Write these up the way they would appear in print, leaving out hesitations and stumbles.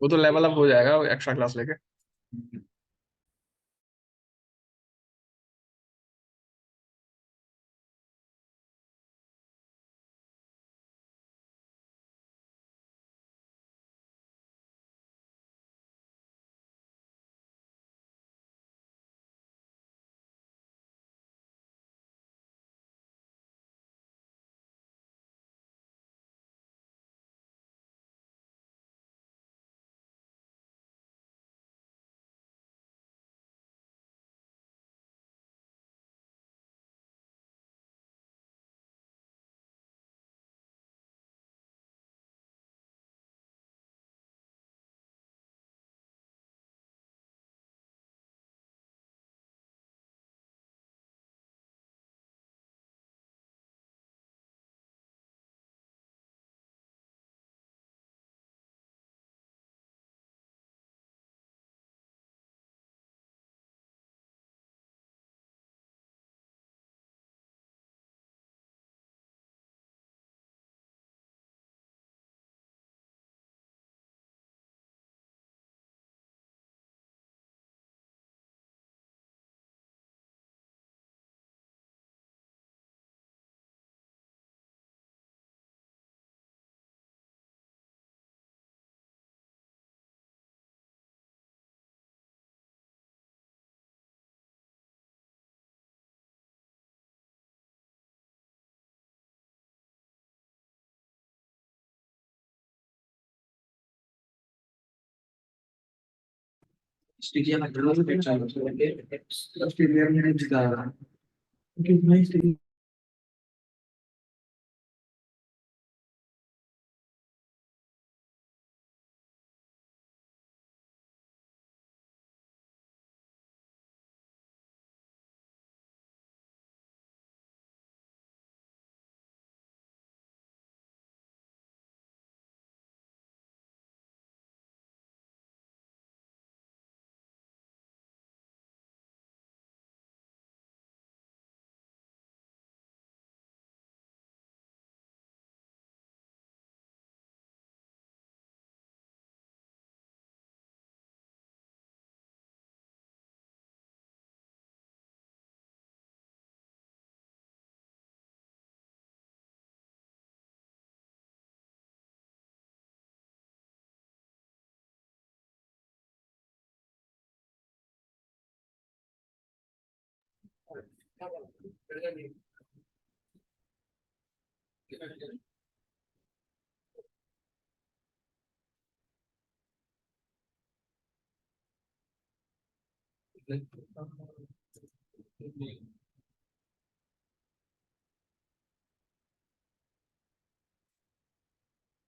वो तो level up हो जाएगा एक्स्ट्रा क्लास लेके। ऑस्ट्रेलिया में ड्रॉ पे चाहिए ऑस्ट्रेलिया में जीता क्योंकि मैं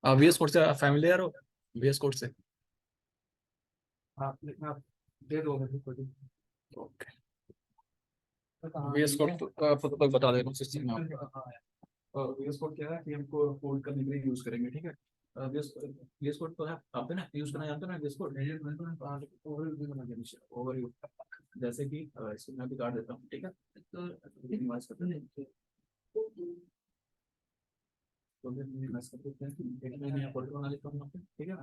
VS कोड से फैमिलियर हो? VS कोड से? आप दे दो मेरे को ओके। VS कोड तो प्रोटोकॉल बता देना सिस्टम में आपको। और वीएस कोड क्या है कि हमको फोल्ड करने के लिए यूज करेंगे, ठीक है। वीएस वीएस कोड तो है आप है ना, यूज करना जानते हो ना वीएस कोड। ओवरव्यू बना देना, ओवरव्यू। जैसे कि इसको मैं भी काट देता हूँ, ठीक है। तो मिनिमाइज करते हैं, तो मिनिमाइज कर देते हैं। एक मैंने यहाँ फोल्डर बना लेता हूँ यहाँ पे, ठीक है।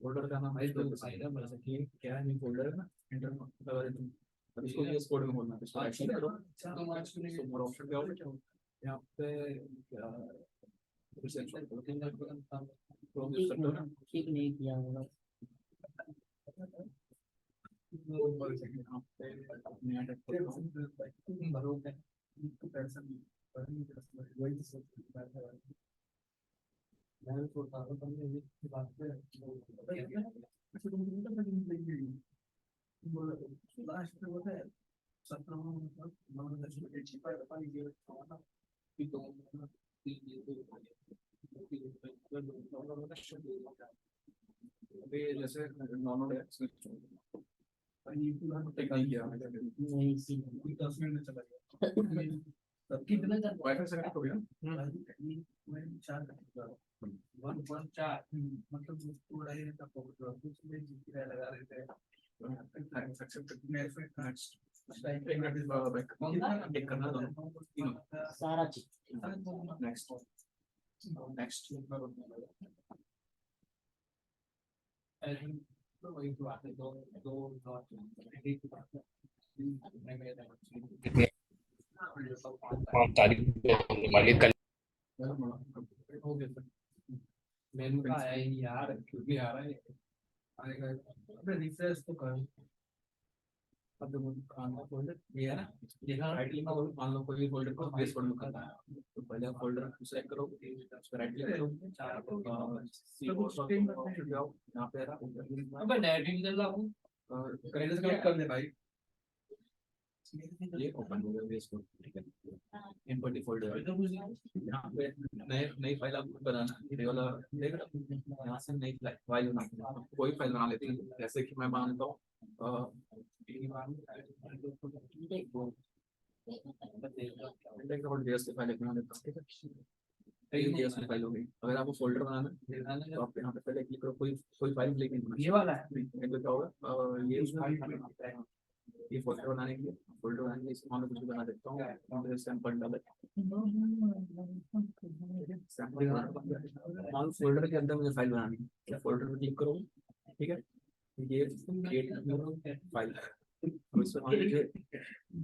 फोल्डर का नाम है जैसे कि क्या है, फोल्डर है ना, इंटर लगा देता हूँ। अब इसको वीएस कोड में बोलना है, इसको एक्शन करो। तो मोर ऑप्शन पे आओगे यहाँ पे, क्रोम यूज करते हो ना। ठीक नहीं किया होगा। यहाँ पे अपने यहाँ टाइप करता हूँ। मैं सोचता हूँ तुमने ये बात पे लास्ट में होता है 17 मतलब 9 10 छिपा पानी दे रहा था कि तो अभी जैसे नॉर्मल है टेक्निक किया नहीं सी 10 मिनट में चला गया कितना वाईफाई से कनेक्ट हो गया। वन वन चार मतलब थोड़ा ही उसमें जीपी लगा रहे थे। सारा चीज नेक्स्ट नेक्स्ट तारीख मालिक का हो गया सर। मेनू का आया ही नहीं यार, क्यों भी आ रहा है, आएगा। अबे रिफ्रेश तो कर। अब देखो खाना फोल्डर ये है ना, ये ना राइट क्लिक करो, मान लो कोई फोल्डर को बेस फोल्डर करना है तो पहले फोल्डर सेलेक्ट करो, उस पर राइट क्लिक करो, सी जाओ यहाँ पे है अबे नेट ही चल रहा हूँ। करेंट से कनेक्ट कर दे भाई। ये ओपन हो गया बेस फोल्डर, ठीक है। इंपोर्ट फोल्डर यहाँ पे नए नई फाइल आपको बनाना है, ये वाला देख रहा हूँ, यहाँ से नई फाइल बनाना है, कोई फाइल बना लेते हैं, जैसे कि मैं मानता हूँ JS की फाइल बना लेता हूँ, ठीक है। ये JS की फाइल हो गई। अगर आपको फोल्डर बनाना है तो आप यहाँ पे पहले क्लिक करो, कोई कोई फाइल लेकिन ये वाला है। तो क्या होगा, ये फोल्डर बनाने के लिए इसे मान लो कुछ भी बना देता हूँ, सैंपल डाल सैंपल मान लो फोल्डर के अंदर मुझे फाइल बनानी है, क्या फोल्डर पे क्लिक करो, ठीक है। ये क्रिएट फाइल, इसमें मान लीजिए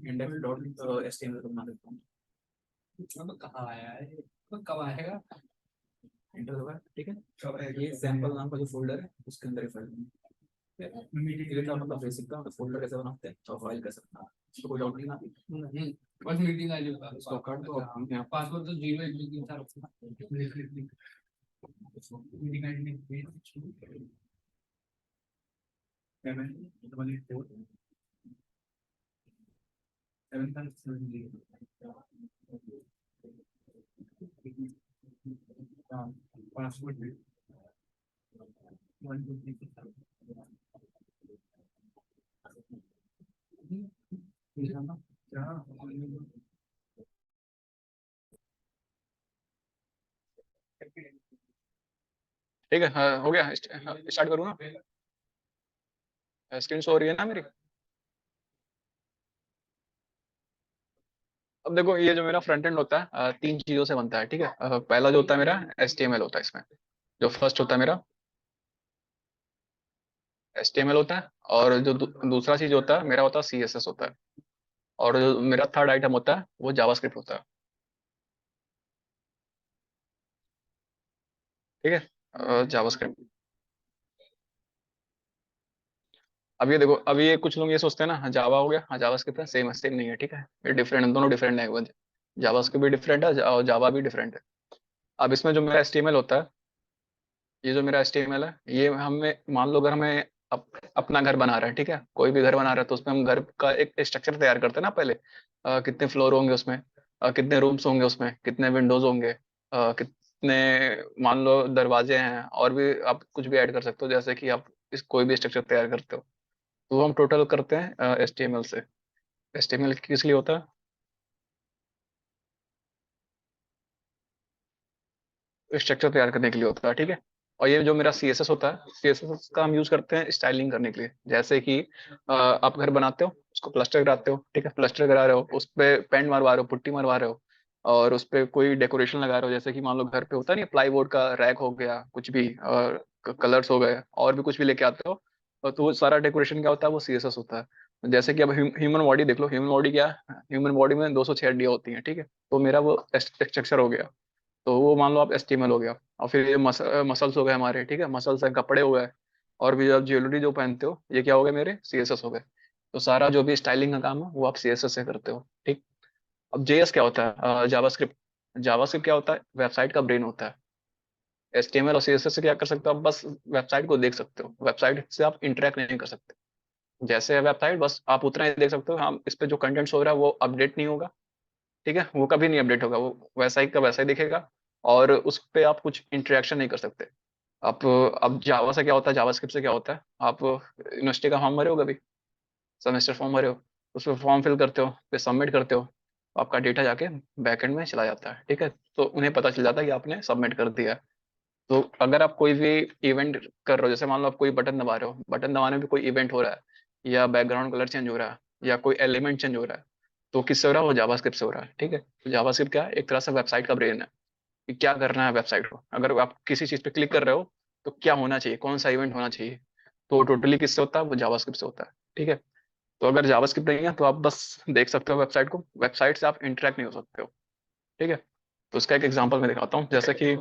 index.html बना देता हूँ, अब कहाँ आया है, अब कब आएगा? एंटर होगा, ठीक है। ये सैंपल नाम का जो फोल्डर है उसके अंदर ये फाइल ये तो मतलब बेसिक था, फोल्डर कैसे बनाते हैं और फाइल कैसे बनाते हैं, इसको कोई डाउट नहीं ना। नहीं, बस मीटिंग आई होगा। इसको काट दो, यहाँ पासवर्ड तो 0 1 2 3 4 मीटिंग आई पासवर्ड 1 2 3 ठीक है। हाँ, हो गया। स्टार्ट करूँ ना? स्क्रीन शो हो रही है ना मेरी? अब देखो, ये जो मेरा फ्रंट एंड होता है, तीन चीजों से बनता है, ठीक है। पहला जो होता है मेरा HTML होता है, इसमें जो फर्स्ट होता है मेरा HTML होता है, और जो दूसरा चीज होता है मेरा होता है CSS होता है, और जो मेरा थर्ड आइटम होता है वो जावास्क्रिप्ट होता है, ठीक है। जावास्क्रिप्ट। अब ये देखो, अब ये कुछ लोग ये सोचते हैं ना, जावा हो गया, हाँ जावास्क्रिप्ट है, सेम है, सेम नहीं है, ठीक है। ये डिफरेंट है, दोनों डिफरेंट लैंग्वेज। जावास्क्रिप्ट भी डिफरेंट है और जावा भी डिफरेंट है। अब इसमें जो मेरा HTML होता है, ये जो मेरा HTML है, ये हमें मान लो अगर हमें अपना घर बना रहे हैं, ठीक है, कोई भी घर बना रहा है, तो उसमें हम घर का एक स्ट्रक्चर तैयार करते हैं ना पहले। कितने फ्लोर होंगे उसमें, कितने रूम्स होंगे उसमें, कितने विंडोज होंगे, कितने मान लो दरवाजे हैं, और भी आप कुछ भी ऐड कर सकते हो, जैसे कि आप इस कोई भी स्ट्रक्चर तैयार करते हो, तो वो हम टोटल करते हैं HTML से। HTML किस लिए होता है? स्ट्रक्चर तैयार करने के लिए होता है, ठीक है। और ये जो मेरा CSS होता है, CSS का हम यूज करते हैं स्टाइलिंग करने के लिए, जैसे कि आप घर बनाते हो, उसको प्लास्टर कराते हो, ठीक है, प्लास्टर करा रहे हो, उस पे पेंट मरवा रहे हो, पुट्टी मरवा रहे हो, और उस पे कोई डेकोरेशन लगा रहे हो, जैसे कि मान लो घर पे होता नहीं, प्लाईवुड का रैक हो गया, कुछ भी, और कलर्स हो गए, और भी कुछ भी लेके आते हो, तो वो सारा डेकोरेशन क्या होता है, वो CSS होता है। जैसे कि अब ह्यूमन बॉडी देख लो, ह्यूमन बॉडी क्या है, ह्यूमन बॉडी में 206 हड्डियां होती हैं, ठीक है, तो मेरा वो स्ट्रक्चर हो गया, तो वो मान लो आप HTML हो गया। और फिर ये मसल्स हो गए हमारे, ठीक है, मसल्स हैं, कपड़े हो गए, और भी आप ज्वेलरी जो पहनते हो, ये क्या हो गए, मेरे CSS हो गए। तो सारा जो भी स्टाइलिंग का काम है वो आप CSS से करते हो, ठीक। अब JS क्या होता है, जावास्क्रिप्ट। जावास्क्रिप्ट क्या होता है, वेबसाइट का ब्रेन होता है। HTML और CSS से क्या कर सकते हो आप, बस वेबसाइट को देख सकते हो, वेबसाइट से आप इंटरेक्ट नहीं कर सकते। जैसे है वेबसाइट, बस आप उतना ही देख सकते हो, हाँ इस पे जो कंटेंट्स हो रहा है वो अपडेट नहीं होगा, ठीक है, वो कभी नहीं अपडेट होगा, वो वैसा ही का वैसा ही दिखेगा, और उस पे आप कुछ इंटरेक्शन नहीं कर सकते। आप अब जावा से क्या होता है, जावास्क्रिप्ट से क्या होता है, आप यूनिवर्सिटी का फॉर्म भरे हो कभी, सेमेस्टर फॉर्म भरे हो, उसमें फॉर्म फिल करते हो, फिर सबमिट करते हो, तो आपका डेटा जाके बैकएंड में चला जाता है, ठीक है, तो उन्हें पता चल जाता है कि आपने सबमिट कर दिया है। तो अगर आप कोई भी इवेंट कर रहे हो, जैसे मान लो आप कोई बटन दबा रहे हो, बटन दबाने में कोई इवेंट हो रहा है, या बैकग्राउंड कलर चेंज हो रहा है, या कोई एलिमेंट चेंज हो रहा है, तो किससे हो रहा है, वो जावास्क्रिप्ट से हो रहा है, ठीक है। तो जावास्क्रिप्ट क्या है, एक तरह से वेबसाइट का ब्रेन है। कि क्या करना है वेबसाइट को। अगर आप किसी चीज पे क्लिक कर रहे हो तो क्या होना चाहिए, कौन सा इवेंट होना चाहिए, तो टोटली किससे होता है, वो जावास्क्रिप्ट से होता है। ठीक है, तो अगर जावास्क्रिप्ट नहीं है तो आप बस देख सकते हो वेबसाइट को, वेबसाइट से आप इंटरेक्ट नहीं हो सकते हो। ठीक है, तो उसका एक एग्जांपल मैं दिखाता हूँ, जैसे कि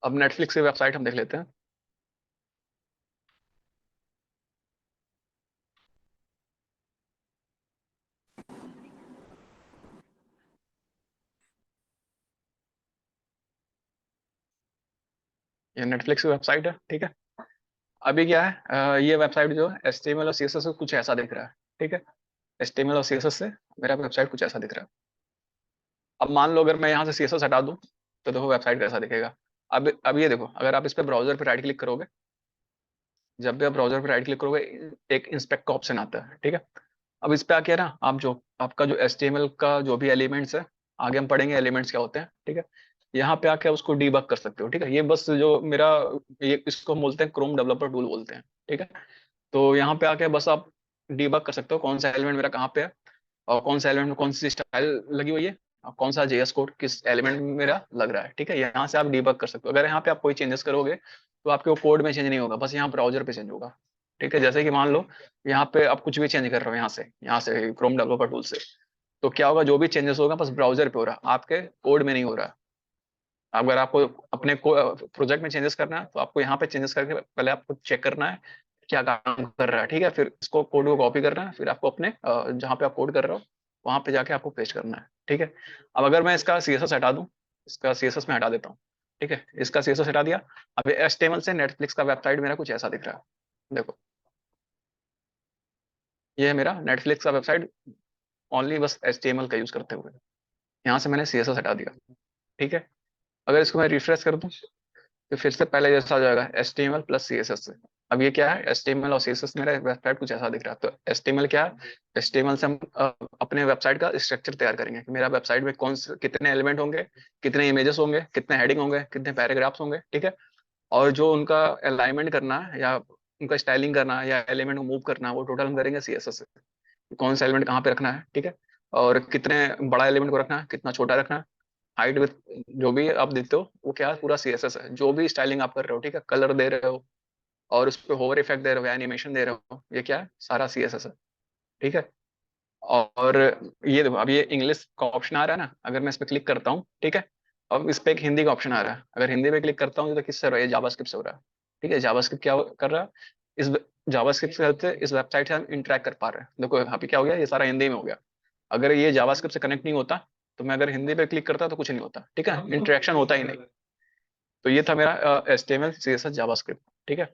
अब नेटफ्लिक्स की वेबसाइट हम देख लेते हैं। ये नेटफ्लिक्स की वेबसाइट है। ठीक है, अभी क्या है, ये वेबसाइट जो है HTML और CSS से कुछ ऐसा दिख रहा है। ठीक है, HTML और CSS से मेरा वेबसाइट कुछ ऐसा दिख रहा है। अब मान लो अगर मैं यहाँ से CSS हटा दूं तो देखो वेबसाइट कैसा दिखेगा। अब ये देखो, अगर आप इस पे ब्राउजर पे राइट क्लिक करोगे, जब भी आप ब्राउजर पे राइट क्लिक करोगे एक इंस्पेक्ट का ऑप्शन आता है। ठीक है, अब इस पे आके ना आप जो आपका जो HTML का जो भी एलिमेंट्स है, आगे हम पढ़ेंगे एलिमेंट्स क्या होते हैं। ठीक है, यहाँ पे आके आप उसको डीबग कर सकते हो। ठीक है, ये बस जो मेरा, ये इसको हम बोलते हैं क्रोम डेवलपर टूल बोलते हैं। ठीक है, तो यहाँ पे आके बस आप डीबग कर सकते हो कौन सा एलिमेंट मेरा कहाँ पे है, और कौन सा एलिमेंट में कौन सी स्टाइल लगी हुई है, और कौन सा JS कोड किस एलिमेंट में मेरा लग रहा है। ठीक है, यहाँ से आप डीबग कर सकते हो। अगर यहाँ पे आप कोई चेंजेस करोगे तो आपके वो कोड में चेंज नहीं होगा, बस यहाँ ब्राउजर पे चेंज होगा। ठीक है, जैसे कि मान लो यहाँ पे आप कुछ भी चेंज कर रहे हो, यहाँ से क्रोम डेवलपर टूल से, तो क्या होगा, जो भी चेंजेस होगा बस ब्राउजर पे हो रहा है, आपके कोड में नहीं हो रहा है। अगर आपको अपने प्रोजेक्ट में चेंजेस करना है तो आपको यहाँ पे चेंजेस करके पहले आपको चेक करना है क्या काम कर रहा है। ठीक है, फिर इसको कोड को कॉपी करना है, फिर आपको अपने जहाँ पे आप कोड कर रहे हो वहां पे जाके आपको पेस्ट करना है। ठीक है, अब अगर मैं इसका CSS हटा दूं, इसका CSS में हटा देता हूँ। ठीक है, इसका CSS हटा दिया। अब HTML से नेटफ्लिक्स का वेबसाइट मेरा कुछ ऐसा दिख रहा है। देखो, ये है मेरा नेटफ्लिक्स का वेबसाइट, ओनली बस HTML का यूज करते हुए। यहाँ से मैंने CSS हटा दिया। ठीक है, अगर इसको मैं रिफ्रेश कर दूं तो फिर से पहले जैसा आ जाएगा, HTML प्लस CSS से। अब ये क्या है, HTML और CSS मेरा वेबसाइट कुछ ऐसा दिख रहा है। तो HTML क्या है, HTML से हम अपने वेबसाइट का स्ट्रक्चर तैयार करेंगे कि मेरा वेबसाइट में कौन से कितने एलिमेंट होंगे, कितने इमेजेस होंगे, कितने हेडिंग होंगे, कितने पैराग्राफ्स होंगे। ठीक है, और जो उनका अलाइनमेंट करना है या उनका स्टाइलिंग करना है या एलिमेंट को मूव करना है, वो टोटल हम करेंगे CSS से। कौन सा एलिमेंट कहाँ पे रखना है। ठीक है, और कितने बड़ा एलिमेंट को रखना है, कितना छोटा रखना है, हाइट विथ जो भी आप देते हो वो क्या है, पूरा CSS है। जो भी स्टाइलिंग आप कर रहे हो, ठीक है, कलर दे रहे हो और उस पर होवर इफेक्ट दे रहे हो या एनिमेशन दे रहे हो, ये क्या है, सारा CSS है। ठीक है, और ये देखो, अब ये इंग्लिश का ऑप्शन आ रहा है ना, अगर मैं इस पर क्लिक करता हूँ, ठीक है, अब इस पे एक हिंदी का ऑप्शन आ रहा है। अगर हिंदी पे क्लिक करता हूँ तो किससे हो रहा है, ये जावास्क्रिप्ट से हो रहा है। ठीक है, जावास्क्रिप्ट क्या कर रहा है, इस जावास्क्रिप्ट से हेल्प से इस वेबसाइट से हम इंटरेक्ट कर पा रहे हैं। देखो यहाँ पे क्या हो गया, ये सारा हिंदी में हो गया। अगर ये जावास्क्रिप्ट से कनेक्ट नहीं होता तो मैं अगर हिंदी पे क्लिक करता तो कुछ नहीं होता। ठीक है, इंटरेक्शन होता ही नहीं। तो ये था मेरा HTML CSS जावास्क्रिप्ट। ठीक है,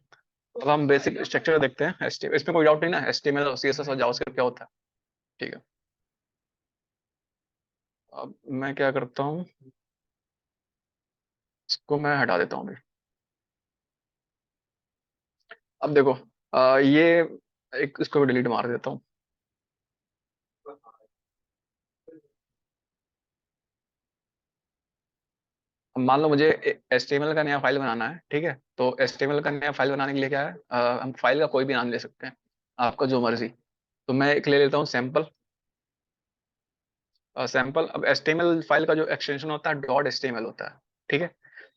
अब हम बेसिक स्ट्रक्चर देखते हैं HTML, इसमें कोई डाउट नहीं ना, HTML और CSS और जावास्क्रिप्ट क्या होता है। ठीक है, अब मैं क्या करता हूँ, इसको मैं हटा देता हूँ अभी। अब देखो, ये एक इसको भी डिलीट मार देता हूँ। अब मान लो मुझे HTML का नया फाइल बनाना है। ठीक है, तो HTML का नया फाइल बनाने के लिए क्या है, हम फाइल का कोई भी नाम ले सकते हैं, आपका जो मर्जी। तो मैं एक ले लेता हूँ सैम्पल। सैम्पल, अब HTML फाइल का जो एक्सटेंशन होता है .html होता है। ठीक है,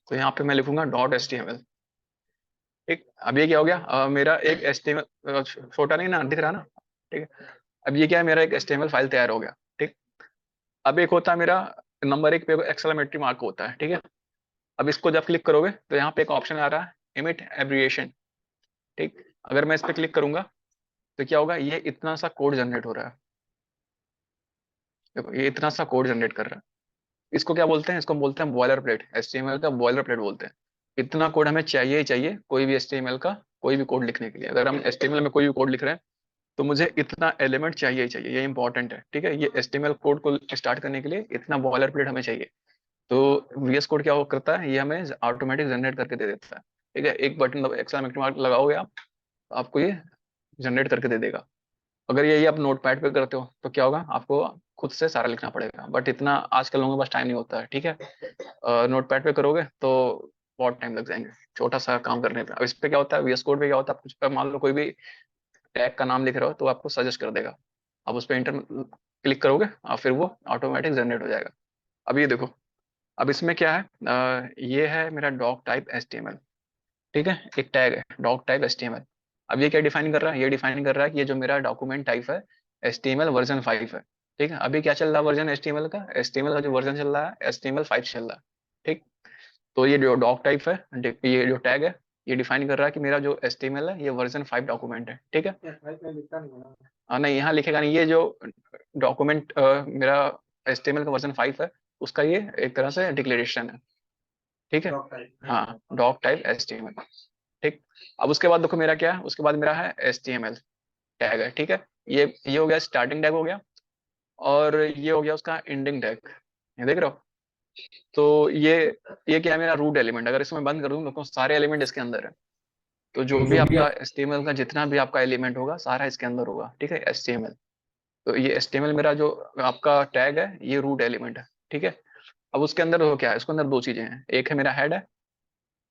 तो यहाँ पे मैं लिखूंगा .html। ठीक, अब ये क्या हो गया, मेरा एक HTML छोटा नहीं ना दिख रहा ना। ठीक है, अब ये क्या है, मेरा एक HTML फाइल तैयार हो गया। ठीक, अब एक होता है मेरा नंबर 1 पे एक्सक्लेमेटरी मार्क होता है। ठीक है, अब इसको जब क्लिक करोगे तो यहाँ पे एक ऑप्शन आ रहा है, इमिट एब्रिएशन। ठीक, अगर मैं इस पे क्लिक करूंगा तो क्या होगा, ये इतना सा कोड जनरेट हो रहा है। देखो, ये इतना सा कोड जनरेट कर रहा है। इसको क्या बोलते हैं, इसको बोलते हैं बॉयलर प्लेट, HTML का बॉयलर प्लेट बोलते हैं। इतना कोड हमें चाहिए ही चाहिए कोई भी HTML का कोई भी कोड लिखने के लिए। अगर हम HTML में कोई भी कोड लिख रहे हैं तो मुझे इतना एलिमेंट चाहिए ही चाहिए, ये इंपॉर्टेंट है। ठीक है, ये HTML कोड को स्टार्ट करने के लिए इतना बॉयलर प्लेट हमें चाहिए। तो VS कोड क्या वो करता है, ये हमें ऑटोमेटिक जनरेट करके दे देता है। ठीक है, एक बटन एक्सक्लेमेटरी मार्क लगाओगे आप, तो आपको ये जनरेट करके दे देगा। अगर यही आप नोट पैड पे करते हो तो क्या होगा, आपको खुद से सारा लिखना पड़ेगा, बट इतना आजकल लोगों के पास टाइम नहीं होता है। ठीक है, नोट पैड पे करोगे तो बहुत टाइम लग जाएंगे छोटा सा काम करने पे। अब इस पे क्या होता है, VS कोड पे क्या होता है, आप कुछ पे मान लो कोई भी टैग का नाम लिख रहे हो तो आपको सजेस्ट कर देगा। आप उस पर इंटर क्लिक करोगे और फिर वो ऑटोमेटिक जनरेट हो जाएगा। अब ये देखो, अब इसमें क्या है, ये है मेरा डॉक टाइप HTML। ठीक है, एक टैग है डॉक टाइप HTML। अब ये क्या डिफाइन कर रहा है, ये डिफाइन कर रहा है कि ये जो मेरा डॉक्यूमेंट टाइप है HTML वर्जन 5 है। ठीक है, अभी क्या चल रहा है वर्जन HTML का, HTML का जो वर्जन चल रहा है HTML 5 चल रहा है। ठीक, तो ये जो डॉक टाइप है, ये जो टैग है, ये डिफाइन कर रहा है कि मेरा जो HTML है ये वर्जन 5 डॉक्यूमेंट है। ठीक है, नहीं यहाँ लिखेगा नहीं, ये जो डॉक्यूमेंट मेरा HTML का वर्जन 5 है उसका ये एक तरह से डिक्लेरेशन है। ठीक है, हाँ डॉक टाइप HTML। ठीक, अब उसके बाद देखो मेरा क्या है, उसके बाद मेरा है HTML टैग है। ठीक है, ये हो गया स्टार्टिंग टैग हो गया, और ये हो गया उसका एंडिंग टैग। ये देख रहे हो, तो ये क्या है मेरा रूट एलिमेंट। अगर इसमें बंद कर दूं तो सारे एलिमेंट इसके अंदर है। तो जो भी आपका HTML का जितना भी आपका एलिमेंट होगा सारा इसके अंदर होगा। ठीक है, HTML। तो ये HTML मेरा जो आपका टैग है ये रूट एलिमेंट है। ठीक है, अब उसके अंदर तो क्या है, उसके अंदर दो चीजें हैं, एक है मेरा हेड है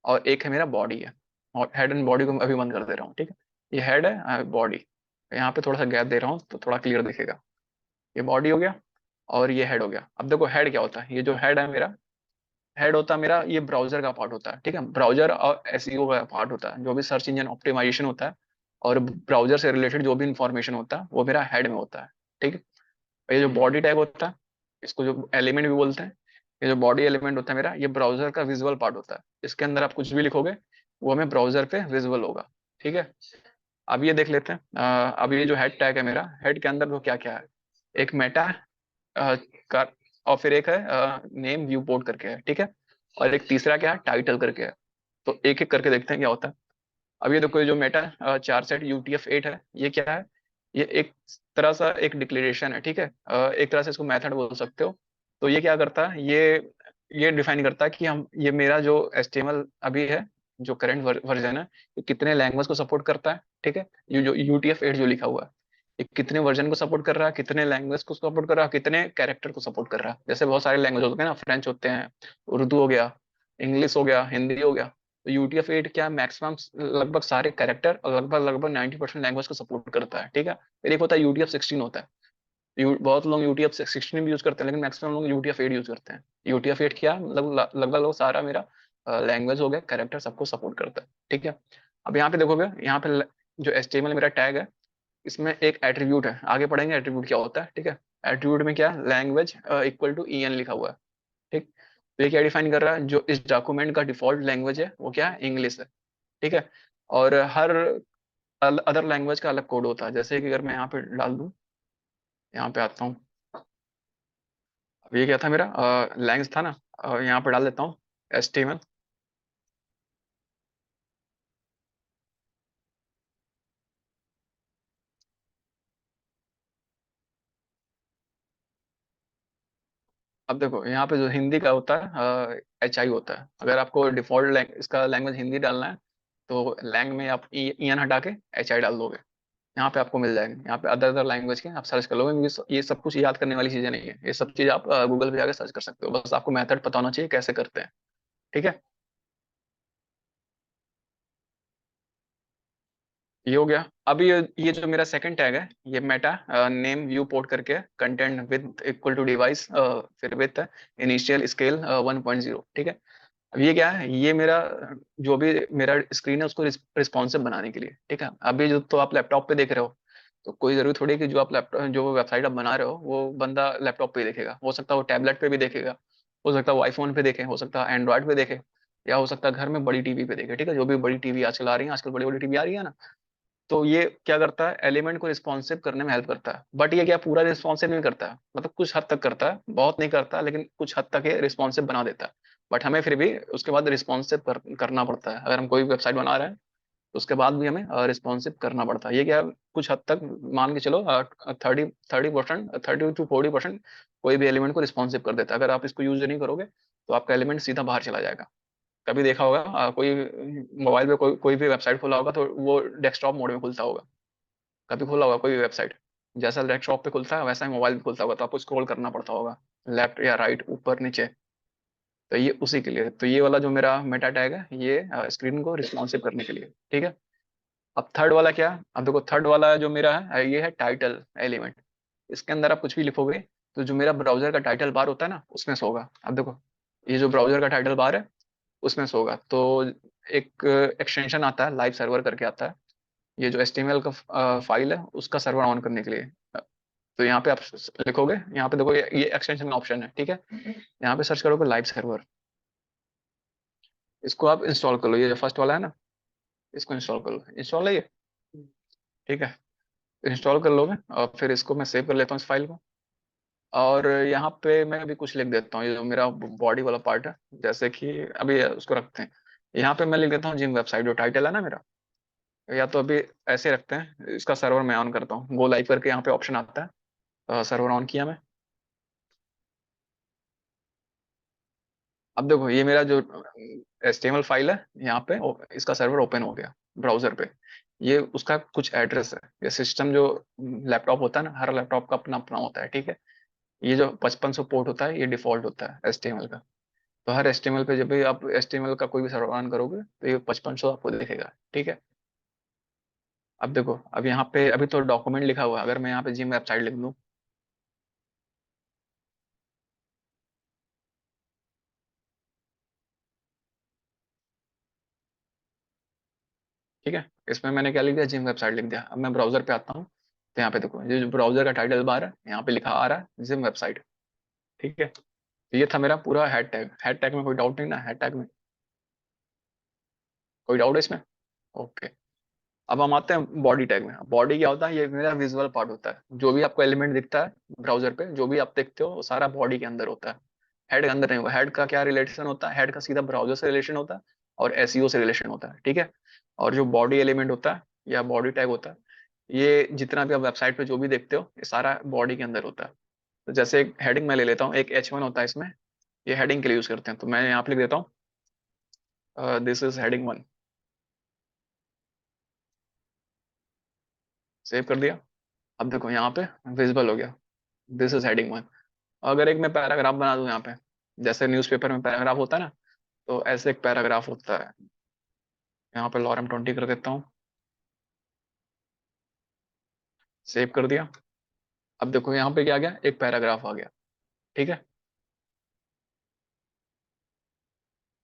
और एक है मेरा बॉडी है। और हेड एंड बॉडी को मैं अभी बंद कर दे रहा हूँ। ठीक है, ये हेड है बॉडी, यहाँ पे थोड़ा सा गैप दे रहा हूँ तो थोड़ा क्लियर दिखेगा। ये बॉडी हो गया और ये हेड हो गया। अब देखो हेड क्या होता है, ये जो हेड है मेरा, हेड होता है मेरा ये ब्राउजर का पार्ट होता है। ठीक है, ब्राउजर और SEO का पार्ट होता है, जो भी सर्च इंजन ऑप्टिमाइजेशन होता है और ब्राउजर से रिलेटेड जो भी इंफॉर्मेशन होता है वो मेरा हेड में होता है। ठीक है, और ये जो बॉडी टैग होता है, इसको जो एलिमेंट भी बोलते हैं, ये जो बॉडी एलिमेंट होता है मेरा, ये ब्राउजर का विजुअल पार्ट होता है। इसके अंदर आप कुछ भी लिखोगे वो हमें ब्राउजर पे विजुअल होगा। ठीक है, अब ये देख लेते हैं। अब ये जो हेड टैग है मेरा, हेड के अंदर वो क्या क्या है, एक मेटा का, और फिर एक है नेम व्यू पोर्ट करके है। ठीक है, और एक तीसरा क्या है टाइटल करके है। तो एक एक करके देखते हैं क्या होता है। अब ये देखो, ये जो मेटा चार सेट UTF-8 है, ये क्या है, ये एक तरह सा एक डिक्लेरेशन है। ठीक है, एक तरह से इसको मेथड बोल सकते हो। तो ये क्या करता है, ये डिफाइन करता है कि हम, ये मेरा जो HTML अभी है, जो करंट वर्जन है, ये कितने लैंग्वेज को सपोर्ट करता है। ठीक है, ये जो UTF-8 जो लिखा हुआ है, ये कितने वर्जन को सपोर्ट कर रहा है, कितने लैंग्वेज को सपोर्ट कर रहा है, कितने कैरेक्टर को सपोर्ट कर रहा है। जैसे बहुत सारे लैंग्वेज होते हैं ना, फ्रेंच होते हैं, उर्दू हो गया, इंग्लिश हो गया, हिंदी हो गया। तो UTF-8 क्या मैक्सिमम लगभग सारे कैरेक्टर और लगभग लगभग 90% लैंग्वेज को सपोर्ट करता है। ठीक है, फिर एक होता है UTF-16 होता है। बहुत लोग UTF-16 भी यूज करते हैं, लेकिन मैक्सिमम लोग UTF-8 यूज करते हैं। UTF-8 क्या मतलब लगभग लोग सारा मेरा लैंग्वेज हो गया, कैरेक्टर सबको सपोर्ट करता है। ठीक है, अब यहाँ पे देखोगे, यहाँ पे जो HTML मेरा टैग है, इसमें एक एट्रीब्यूट है, आगे पढ़ेंगे एट्रीब्यूट क्या होता है। ठीक है, एट्रीब्यूट में क्या, लैंग्वेज इक्वल टू EN लिखा हुआ है। ठीक, तो ये क्या डिफाइन कर रहा है, जो इस डॉक्यूमेंट का डिफॉल्ट लैंग्वेज है वो क्या है, इंग्लिश है। ठीक है, और हर अदर लैंग्वेज का अलग कोड होता है। जैसे कि अगर मैं यहाँ पे डाल दूँ, यहाँ पे आता हूँ, अब ये क्या था मेरा लैंग्वेज था ना, यहाँ पे डाल देता हूँ HTML। अब देखो यहाँ पे जो हिंदी का होता है HI होता है। अगर आपको डिफॉल्ट इसका लैंग्वेज हिंदी डालना है तो लैंग में आप EN हटा के HI डाल दोगे, यहाँ पे आपको मिल जाएंगे। यहाँ पे अदर अदर लैंग्वेज के आप सर्च कर लोगे। ये सब कुछ याद करने वाली चीजें नहीं है, ये सब चीज आप गूगल पे जाकर सर्च कर सकते हो, बस आपको मेथड पता होना चाहिए कैसे करते हैं। ठीक है, ये हो गया। अब ये जो मेरा सेकंड टैग है, ये मेटा नेम व्यू पोर्ट करके content with equal to device, फिर विद इनिशियल स्केल 1.0। ठीक है, अब ये क्या है, ये मेरा जो भी मेरा स्क्रीन है उसको रिस्पॉन्सिव बनाने के लिए। ठीक है, अभी जो तो आप लैपटॉप पे देख रहे हो, तो कोई जरूरी थोड़ी है कि जो आप लैपटॉप, जो वेबसाइट आप बना रहे हो वो बंदा लैपटॉप पे ही देखेगा। हो सकता है वो टैबलेट पे भी देखेगा, हो सकता है वो आईफोन पे देखे, हो सकता है एंड्रॉइड पे देखे, या हो सकता है घर में बड़ी टीवी पे देखे। ठीक है, जो भी बड़ी टीवी आजकल आ रही है, आजकल बड़ी बड़ी टीवी आ रही है ना, तो ये क्या करता है, एलिमेंट को रिस्पॉन्सिव करने में हेल्प करता है। बट ये क्या पूरा रिस्पॉन्सिव नहीं करता है, मतलब कुछ हद तक करता है, बहुत नहीं करता, लेकिन कुछ हद तक ये रिस्पॉन्सिव बना देता है। बट हमें फिर भी उसके बाद रिस्पॉन्सिव करना पड़ता है। अगर हम कोई वेबसाइट बना रहे हैं तो उसके बाद भी हमें रिस्पॉन्सिव करना पड़ता है। ये क्या है, कुछ हद तक मान के चलो 30% 30 to 40% कोई भी एलिमेंट को रिस्पॉन्सिव कर देता है। अगर आप इसको यूज नहीं करोगे तो आपका एलिमेंट सीधा बाहर चला जाएगा। कभी देखा होगा कोई मोबाइल पे कोई भी वेबसाइट खोला होगा तो वो डेस्कटॉप मोड में खुलता होगा। कभी खोला होगा कोई भी वेबसाइट, जैसा डेस्कटॉप पे खुलता है वैसा ही मोबाइल पे खुलता होगा, तो आपको स्क्रॉल करना पड़ता होगा लेफ्ट या राइट, ऊपर नीचे। तो ये उसी के लिए, तो ये वाला जो मेरा मेटा टैग है ये स्क्रीन को रिस्पॉन्सिव करने के लिए। ठीक है, अब थर्ड वाला क्या है, अब देखो थर्ड वाला जो मेरा है ये है टाइटल एलिमेंट। इसके अंदर आप कुछ भी लिखोगे तो जो मेरा ब्राउजर का टाइटल बार होता है ना उसमें से होगा। अब देखो ये जो ब्राउजर का टाइटल बार है उसमें से होगा। तो एक एक्सटेंशन आता है, लाइव सर्वर करके आता है, ये जो HTML का फाइल है उसका सर्वर ऑन करने के लिए। तो यहाँ पे आप लिखोगे, यहाँ पे देखो ये एक्सटेंशन का ऑप्शन है, ठीक है। यहाँ पे सर्च करोगे लाइव सर्वर, इसको आप इंस्टॉल कर लो, ये जो फर्स्ट वाला है ना, इसको इंस्टॉल कर लो। इंस्टॉल है ये, ठीक है। इंस्टॉल कर लोगे और फिर इसको मैं सेव कर लेता हूँ इस फाइल को। और यहाँ पे मैं अभी कुछ लिख देता हूँ, ये जो मेरा बॉडी वाला पार्ट है, जैसे कि अभी उसको रखते हैं। यहाँ पे मैं लिख देता हूँ जिम वेबसाइट, जो टाइटल है ना मेरा, या तो अभी ऐसे रखते हैं, इसका सर्वर मैं ऑन करता हूँ, गो लाइव करके यहाँ पे ऑप्शन आता है, सर्वर ऑन किया मैं। अब देखो ये मेरा जो HTML फाइल है यहाँ पे, इसका सर्वर ओपन हो गया ब्राउजर पे। ये उसका कुछ एड्रेस है, ये सिस्टम जो लैपटॉप होता है ना, हर लैपटॉप का अपना अपना होता है, ठीक है। ये जो 5500 पोर्ट होता है, ये डिफॉल्ट होता है HTML का। तो हर HTML पे जब भी आप HTML का कोई भी सर्वर ऑन करोगे तो ये 5500 आपको दिखेगा, ठीक है। अब देखो, अब यहाँ पे अभी तो डॉक्यूमेंट लिखा हुआ है, अगर मैं यहाँ पे जिम वेबसाइट लिख दूँ, ठीक है, इसमें मैंने क्या लिख दिया, जिम वेबसाइट लिख दिया। अब मैं ब्राउजर पे आता हूँ, तो यहाँ पे देखो ये जो ब्राउजर का टाइटल बार है, यहाँ पे लिखा आ रहा है जिम वेबसाइट, ठीक है। तो ये था मेरा पूरा हेड टैग। हेड टैग में कोई डाउट नहीं ना, हेड टैग में कोई डाउट है इसमें? ओके। अब हम आते हैं बॉडी टैग में। बॉडी क्या होता है, ये मेरा विजुअल पार्ट होता है, जो भी आपको एलिमेंट दिखता है ब्राउजर पे, जो भी आप देखते हो वो सारा बॉडी के अंदर होता है, हेड के अंदर नहीं होगा। हेड का क्या रिलेशन होता है, हेड का सीधा ब्राउजर से रिलेशन होता है और SEO से रिलेशन होता है, ठीक है। और जो बॉडी एलिमेंट होता है या बॉडी टैग होता है, ये जितना भी आप वेबसाइट पे जो भी देखते हो ये सारा बॉडी के अंदर होता है। तो जैसे एक हेडिंग मैं ले लेता हूँ, एक H1 होता है इसमें, ये हेडिंग के लिए यूज करते हैं, तो मैं यहाँ पे लिख देता हूँ दिस इज हेडिंग 1। सेव कर दिया। अब देखो यहाँ पे विजिबल हो गया, दिस इज हेडिंग 1। अगर एक मैं पैराग्राफ बना दूं यहाँ पे, जैसे न्यूज़पेपर में पैराग्राफ होता है ना, तो ऐसे एक पैराग्राफ होता है। यहाँ पे लॉरम 20 कर देता हूँ, सेव कर दिया। अब देखो यहाँ पे क्या आ गया, एक पैराग्राफ आ गया, ठीक है।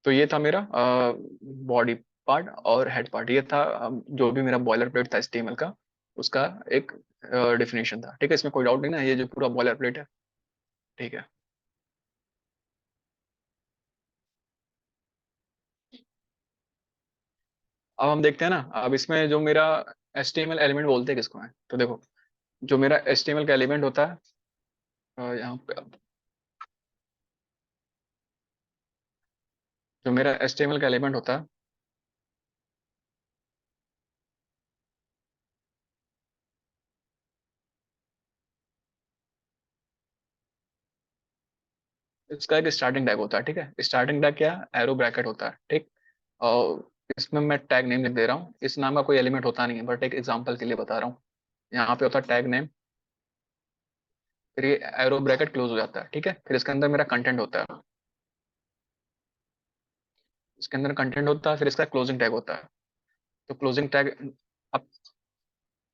तो ये था मेरा बॉडी पार्ट और हेड पार्ट, ये था जो भी मेरा बॉयलर प्लेट था HTML का, उसका एक डेफिनेशन था, ठीक है। इसमें कोई डाउट नहीं ना, ये जो पूरा बॉयलर प्लेट है, ठीक है। अब हम देखते हैं ना, अब इसमें जो मेरा HTML एलिमेंट बोलते हैं किसको है, तो देखो जो मेरा HTML का एलिमेंट होता है, यहाँ पे जो मेरा HTML का एलिमेंट होता है, इसका एक स्टार्टिंग टैग होता है, ठीक है। स्टार्टिंग टैग क्या, एरो ब्रैकेट होता है, ठीक। और इसमें मैं टैग नेम लिख दे रहा हूँ, इस नाम का कोई एलिमेंट होता नहीं है, बट एक एग्जांपल के लिए बता रहा हूँ। यहाँ पे होता है टैग नेम, फिर ये एरो ब्रैकेट क्लोज हो जाता है, ठीक है। फिर इसके अंदर मेरा कंटेंट होता है, इसके अंदर कंटेंट होता है, फिर इसका क्लोजिंग टैग होता है। तो क्लोजिंग टैग, अब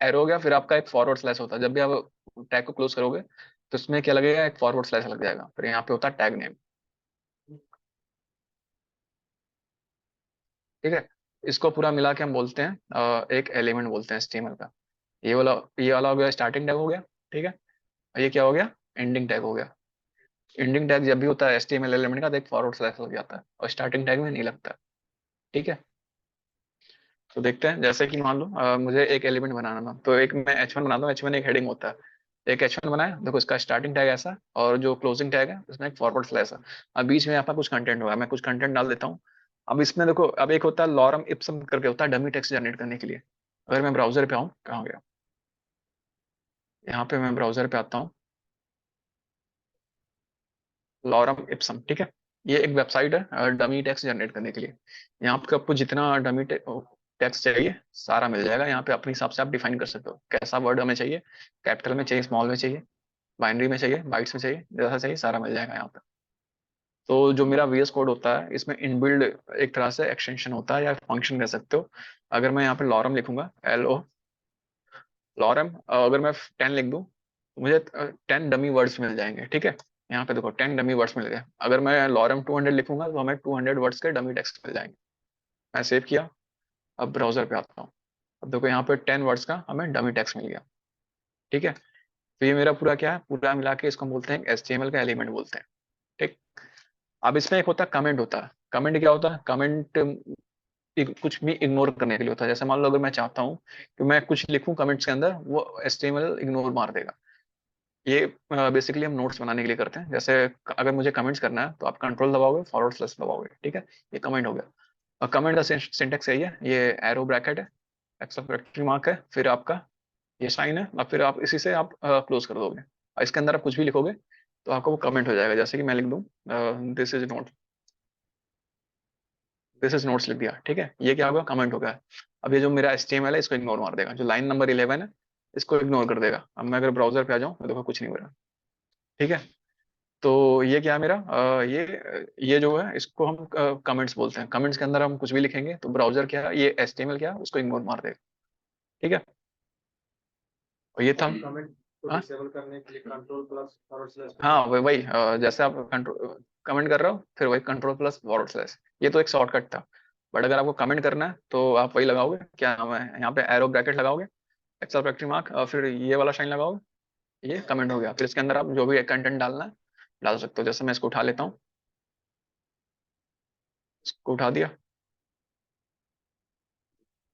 एरो हो गया, फिर आपका एक फॉरवर्ड स्लैश होता है, जब भी आप टैग को क्लोज करोगे तो इसमें क्या लगेगा, एक फॉरवर्ड स्लैश लग जाएगा, फिर यहाँ पे होता है टैग नेम, ठीक है। इसको पूरा मिला के हम बोलते हैं एक एलिमेंट बोलते हैं HTML का। ये वाला हो गया स्टार्टिंग टैग हो गया, ठीक है। और ये क्या हो गया, एंडिंग टैग हो गया। एंडिंग टैग जब भी होता है HTML एलिमेंट का, तो एक फॉरवर्ड स्लैश लग जाता है और स्टार्टिंग टैग में नहीं लगता, ठीक है। तो देखते हैं, जैसे कि मान लो मुझे एक एलिमेंट बनाना था, तो एक मैं H1 बनाता हूँ, H1 एक हेडिंग होता है। एक H1 बनाया, देखो इसका स्टार्टिंग टैग ऐसा, और जो क्लोजिंग टैग है उसमें एक फॉरवर्ड स्लैश है। अब बीच में यहाँ पर कुछ कंटेंट होगा, मैं कुछ कंटेंट डाल देता हूँ। अब इसमें देखो, अब एक होता है लॉरम इप्सम करके होता है, डमी टेक्स्ट जनरेट करने के लिए। अगर मैं ब्राउजर पे आऊँ, कहाँ गया, यहाँ पे मैं ब्राउजर पे आता हूँ, लॉरम इप्सम, ठीक है। ये एक वेबसाइट है डमी टेक्स्ट जनरेट करने के लिए। यहाँ पे आपको जितना डमी टेक्स्ट चाहिए सारा मिल जाएगा, यहाँ पे अपने हिसाब से आप डिफाइन कर सकते हो कैसा वर्ड हमें चाहिए, कैपिटल में चाहिए, स्मॉल में चाहिए, बाइनरी में चाहिए, बाइट्स में चाहिए, जैसा चाहिए सारा मिल जाएगा यहाँ पे। तो जो मेरा VS कोड होता है, इसमें इनबिल्ड एक तरह से एक्सटेंशन होता है या फंक्शन कह सकते हो। अगर मैं यहाँ पे लॉरम लिखूंगा, LO लॉरम, अगर मैं 10 लिख दूँ तो मुझे 10 डमी वर्ड्स मिल जाएंगे, ठीक है। यहाँ पे देखो 10 डमी वर्ड्स मिल गए। अगर मैं लॉरम 200 लिखूंगा तो हमें 200 वर्ड्स के डमी टेक्स्ट मिल जाएंगे। मैं सेव किया, अब ब्राउजर पे आता हूँ। अब देखो यहाँ पे 10 वर्ड्स का हमें डमी टेक्स्ट मिल गया। ठीक है, तो ये मेरा पूरा क्या है, पूरा मिला के इसको हम बोलते हैं HTML का एलिमेंट बोलते हैं। ठीक। अब इसमें एक होता है कमेंट होता है। कमेंट क्या होता है? कमेंट कुछ भी इग्नोर करने के लिए होता है। जैसे मान लो अगर मैं चाहता हूँ कि मैं कुछ लिखूं कमेंट्स के अंदर, वो HTML इग्नोर मार देगा। ये बेसिकली हम नोट्स बनाने के लिए करते हैं। जैसे अगर मुझे कमेंट्स करना है तो आप कंट्रोल दबाओगे, फॉरवर्ड स्लैश दबाओगे। ठीक है, ये कमेंट हो गया। और कमेंट का सिंटेक्स यही है, ये एरो ब्रैकेट है, एक्सेप्ट मार्क है, फिर आपका ये साइन है, और फिर आप इसी से आप क्लोज कर दोगे, और इसके अंदर आप कुछ भी लिखोगे तो आपको वो कमेंट हो जाएगा। जैसे कि मैं लिख दूं दिस इज नोट्स लिख दिया। ठीक है, ये क्या होगा, कमेंट हो गया। अब ये जो मेरा HTML है इसको इग्नोर मार देगा। जो लाइन नंबर 11 है इसको इग्नोर कर देगा। अब मैं अगर ब्राउजर पे आ जाऊँ तो देखो कुछ नहीं हो रहा। ठीक है, तो ये क्या है मेरा ये जो है इसको हम कमेंट्स बोलते हैं। कमेंट्स के अंदर हम कुछ भी लिखेंगे तो ब्राउजर क्या है, ये HTML क्या है, उसको इग्नोर मार देगा। ठीक है, और ये था कमेंट को हाँ। डिसेबल करने के लिए कंट्रोल प्लस फॉरवर्ड स्लैश। हाँ वही जैसे आप कंट्रोल कमेंट कर रहे हो फिर वही कंट्रोल प्लस फॉरवर्ड स्लैश, ये तो एक शॉर्टकट था। बट अगर आपको कमेंट करना है तो आप वही लगाओगे, क्या नाम है, यहाँ पे एरो ब्रैकेट लगाओगे, एक्सेल फैक्ट्री मार्क, और फिर ये वाला साइन लगाओगे, ये कमेंट हो गया। फिर इसके अंदर आप जो भी कंटेंट डालना है डाल सकते हो। जैसे मैं इसको उठा लेता हूँ, इसको उठा दिया,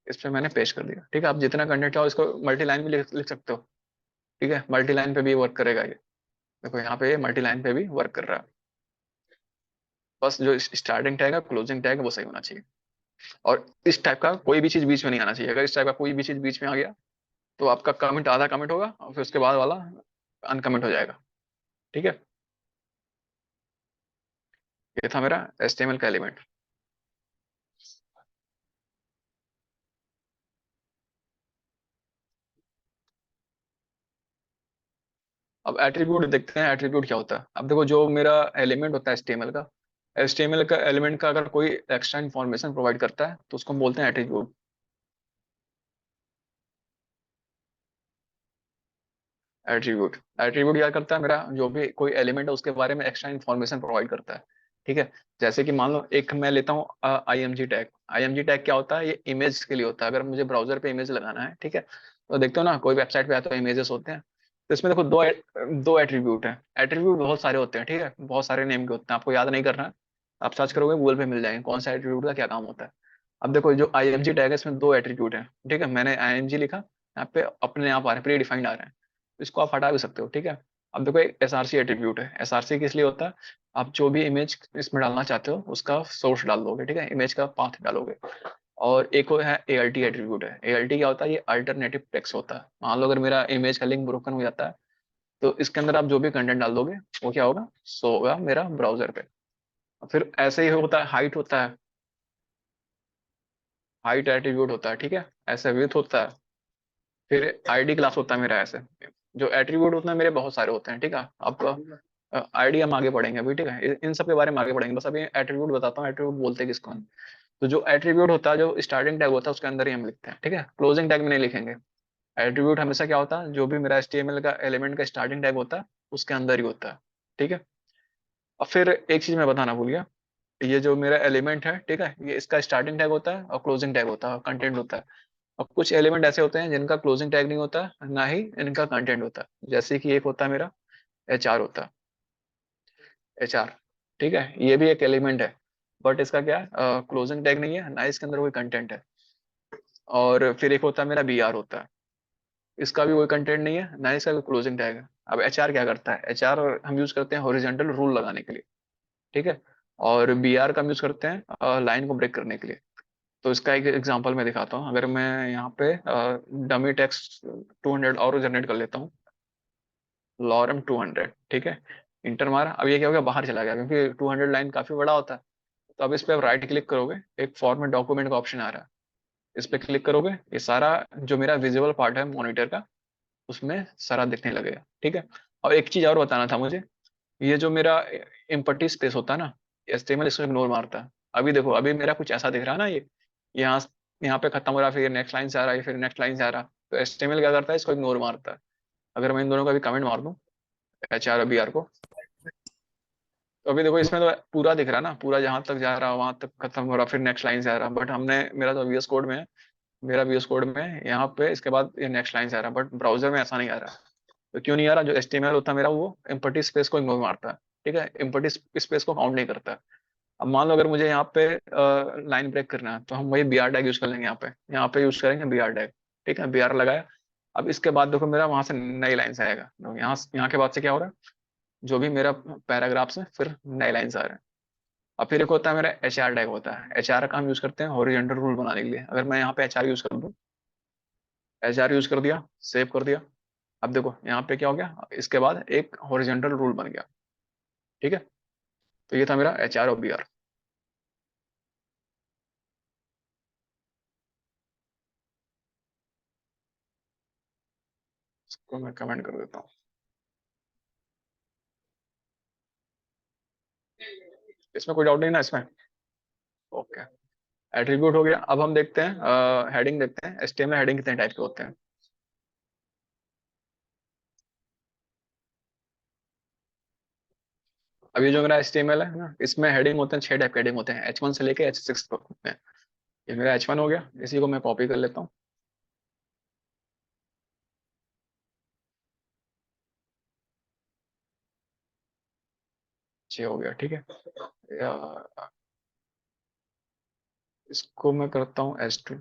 इस पे मैंने पेस्ट कर दिया। ठीक है, आप जितना कंटेंट चाहो इसको मल्टी लाइन भी लिख सकते हो। ठीक है, मल्टी लाइन पे भी वर्क करेगा ये। देखो यहाँ पे ये मल्टी लाइन पे भी वर्क कर रहा है। बस जो स्टार्टिंग टैग है, क्लोजिंग टैग है, वो सही होना चाहिए। और इस टाइप का कोई भी चीज बीच में नहीं आना चाहिए। अगर इस टाइप का कोई भी चीज बीच में आ गया तो आपका कमेंट आधा कमेंट होगा और फिर उसके बाद वाला अनकमेंट हो जाएगा। ठीक है, ये था मेरा HTML का एलिमेंट। अब एट्रीब्यूट देखते हैं, एट्रीब्यूट क्या होता है। अब देखो जो मेरा एलिमेंट होता है HTML का एलिमेंट का अगर कोई एक्स्ट्रा इन्फॉर्मेशन प्रोवाइड करता है तो उसको हम बोलते हैं एट्रीब्यूट। एट्रीब्यूट एट्रीब्यूट क्या करता है, मेरा जो भी कोई एलिमेंट है उसके बारे में एक्स्ट्रा इन्फॉर्मेशन प्रोवाइड करता है। ठीक है, जैसे कि मान लो एक मैं लेता हूँ IMG टैग। IMG टैग क्या होता है, ये इमेज के लिए होता है। अगर मुझे ब्राउजर पे इमेज लगाना है, ठीक है, तो देखते हो ना कोई वेबसाइट पे आता है इमेजेस होते हैं, तो इसमें देखो दो एट्रीब्यूट है। एट्रीब्यूट बहुत सारे होते हैं, ठीक है, बहुत सारे नेम के होते हैं, आपको याद नहीं करना है। आप सर्च करोगे गूगल पे मिल जाएंगे कौन सा एट्रीब्यूट का क्या काम होता है। अब देखो जो IMG टैग है इसमें दो एट्रीब्यूट है। ठीक है, मैंने IMG लिखा, यहाँ पे अपने आप आ रहे हैं, प्री डिफाइंड आ रहे हैं, इसको आप हटा भी सकते हो। ठीक है, अब देखो एक SRC एट्रीब्यूट है। SRC किस लिए होता है, आप जो भी इमेज इसमें डालना चाहते हो उसका सोर्स डाल दोगे। ठीक है, इमेज का पाथ डालोगे। और एक वो है ALT एट्रीब्यूट है। ALT क्या होता है, ये अल्टरनेटिव टेक्स्ट होता है। मान लो अगर मेरा इमेज का लिंक ब्रोकन हो जाता है तो इसके अंदर आप जो भी कंटेंट डाल दोगे वो क्या होगा, शो होगा मेरा ब्राउजर पे। फिर ऐसे ही होता है, हाइट होता है, हाइट एट्रीब्यूट होता है। ठीक है, ऐसे विड्थ होता है, फिर ID क्लास होता है मेरा। ऐसे जो एट्रीब्यूट होते हैं मेरे बहुत सारे होते हैं। ठीक है, अब ID हम आगे पढ़ेंगे अभी। ठीक है, इन सब के बारे में आगे पढ़ेंगे, बस अभी एट्रीब्यूट बताता हूँ, एट्रीब्यूट बोलते हैं किसको हम। तो जो एट्रीब्यूट होता है, जो स्टार्टिंग टैग होता है उसके अंदर ही हम लिखते हैं। ठीक है, क्लोजिंग टैग में नहीं लिखेंगे। एट्रीब्यूट हमेशा क्या होता है, जो भी मेरा HTML का एलिमेंट का स्टार्टिंग टैग होता है उसके अंदर ही होता है। ठीक है, और फिर एक चीज मैं बताना भूल गया, ये जो मेरा एलिमेंट है, ठीक है, ये इसका स्टार्टिंग टैग होता है और क्लोजिंग टैग होता है, कंटेंट होता है। अब कुछ एलिमेंट ऐसे होते हैं जिनका क्लोजिंग टैग नहीं होता ना ही इनका कंटेंट होता है। जैसे कि एक होता है मेरा HR होता है, HR। ठीक है, ये भी एक एलिमेंट है, बट इसका क्या है, क्लोजिंग टैग नहीं है ना, इसके अंदर कोई कंटेंट है। और फिर एक होता है मेरा BR होता है, इसका भी कोई कंटेंट नहीं है ना, इसका कोई क्लोजिंग टैग है। अब HR क्या करता है, HR हम यूज करते हैं हॉरिजॉन्टल रूल लगाने के लिए। ठीक है, और BR का हम यूज करते हैं लाइन को ब्रेक करने के लिए। तो इसका एक एग्जांपल मैं दिखाता हूँ। अगर मैं यहाँ पे डमी टेक्स्ट 200 और जनरेट कर लेता हूँ, लॉरम 200। ठीक है, इंटर मारा, अब ये क्या हो गया, बाहर चला गया क्योंकि 200 लाइन काफी बड़ा होता है। तो अब इस पे आप राइट क्लिक करोगे, एक फॉर्मेट डॉक्यूमेंट का ऑप्शन आ रहा है, इस पे क्लिक करोगे, ये सारा जो मेरा विजुअल पार्ट है मॉनिटर का उसमें सारा दिखने लगेगा। ठीक है, और एक चीज और बताना था मुझे, ये जो मेरा इम्पटी स्पेस होता है ना, HTML इसको इग्नोर मारता है। अभी देखो, अभी मेरा कुछ ऐसा दिख रहा है ना, ये यहाँ यहाँ पे खत्म हो रहा है, फिर नेक्स्ट लाइन से आ रहा है, फिर नेक्स्ट लाइन से आ रहा है, तो HTML क्या करता है, इसको इग्नोर मारता है। अगर मैं इन दोनों का भी कमेंट मार दूं, HR और BR को, तो अभी देखो इसमें तो पूरा दिख रहा है ना, पूरा जहां तक जा रहा वहां तक खत्म हो रहा, फिर नेक्स्ट लाइन से आ रहा, बट हमने, मेरा तो VS कोड में है, मेरा VS कोड में यहाँ पे इसके बाद ये नेक्स्ट लाइन से आ रहा, बट ब्राउजर में ऐसा नहीं आ रहा। तो क्यों नहीं आ रहा? जो HTML होता है मेरा वो एम्प्टी स्पेस को इग्नोर मारता है, ठीक है, एम्प्टी स्पेस को काउंट नहीं करता है। अब मान लो अगर मुझे यहाँ पे लाइन ब्रेक करना है, तो हम वही BR टैग यूज कर लेंगे, यहाँ पे यूज करेंगे BR टैग। ठीक है, BR लगाया। अब इसके बाद देखो मेरा वहां से नई लाइन से आएगा, तो यहाँ के बाद से क्या हो रहा है, जो भी मेरा पैराग्राफ्स है फिर नए लाइन्स आ रहे हैं। और फिर एक होता है मेरा HR टैग होता है, HR का हम यूज करते हैं हॉरिजॉन्टल रूल बनाने के लिए। अगर मैं यहाँ पे HR यूज कर दूँ, HR यूज कर दिया, सेव कर दिया, अब देखो यहाँ पे क्या हो गया, इसके बाद एक हॉरिजॉन्टल रूल बन गया। ठीक है, तो ये था मेरा HR और BR। इसको मैं कमेंट कर देता हूँ। इसमें कोई डाउट नहीं ना इसमें? ओके, एट्रीब्यूट हो गया। अब हम देखते हैं हेडिंग, देखते हैं HTML में हेडिंग कितने टाइप के होते हैं। अब ये जो मेरा HTML है ना, इसमें हेडिंग होते हैं, 6 टाइप के हेडिंग होते हैं, H1 से लेके H6 तक होते हैं। ये मेरा H1 हो गया, इसी को मैं कॉपी कर लेता हूँ। 6 हो गया, ठीक है। इसको मैं करता हूँ H2,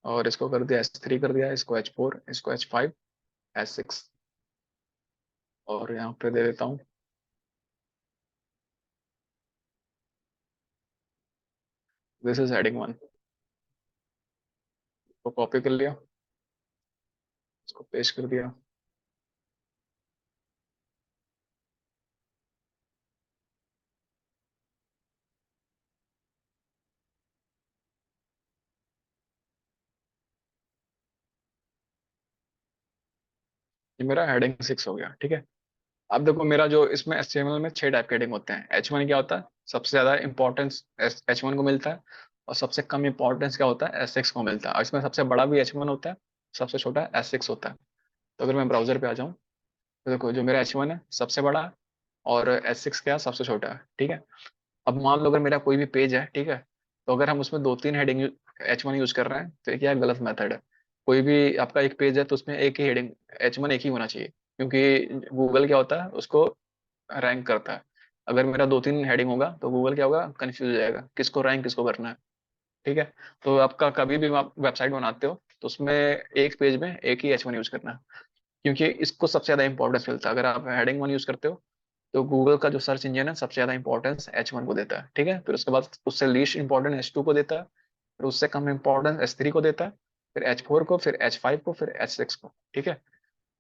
और इसको कर दिया H3, कर दिया इसको H4, इसको H5, H6, और यहाँ पे दे देता हूँ दिस इज हेडिंग 1। इसको कॉपी कर लिया, इसको पेस्ट कर दिया। ये मेरा हेडिंग 6 हो गया, ठीक है। अब देखो मेरा जो इसमें HTML में 6 टाइप के हेडिंग होते हैं। H1 क्या होता है, सबसे ज्यादा इंपॉर्टेंस H1 को मिलता है, और सबसे कम इंपॉर्टेंस क्या होता है, S6 को मिलता है। और इसमें सबसे बड़ा भी H1 होता है, सबसे छोटा S6 होता है। तो अगर मैं ब्राउजर पे आ जाऊँ, तो देखो जो मेरा H1 है सबसे बड़ा है, और S6 क्या है, सबसे छोटा है, ठीक है। अब मान लो अगर मेरा कोई भी पेज है, ठीक है, तो अगर हम उसमें 2-3 हेडिंग H1 यूज कर रहे हैं, तो ये क्या गलत मेथड है। कोई भी आपका एक पेज है, तो उसमें एक ही हेडिंग H1 एक ही होना चाहिए, क्योंकि गूगल क्या होता है, उसको रैंक करता है। अगर मेरा 2-3 हेडिंग होगा, तो गूगल क्या होगा, कंफ्यूज हो जाएगा किसको रैंक किसको करना है। ठीक है, तो आपका कभी भी आप वेबसाइट बनाते हो, तो उसमें एक पेज में एक ही H1 यूज करना है, क्योंकि इसको सबसे ज्यादा इंपॉर्टेंस मिलता है। अगर आप हेडिंग 1 यूज करते हो, तो गूगल का जो सर्च इंजन है सबसे ज्यादा इंपॉर्टेंस H1 को देता है, ठीक है। फिर उसके बाद उससे लीस्ट इंपॉर्टेंट H2 को देता है, फिर उससे कम इंपॉर्टेंस H3 को देता है, फिर H4 को, फिर H5 को, फिर H6 को, ठीक है।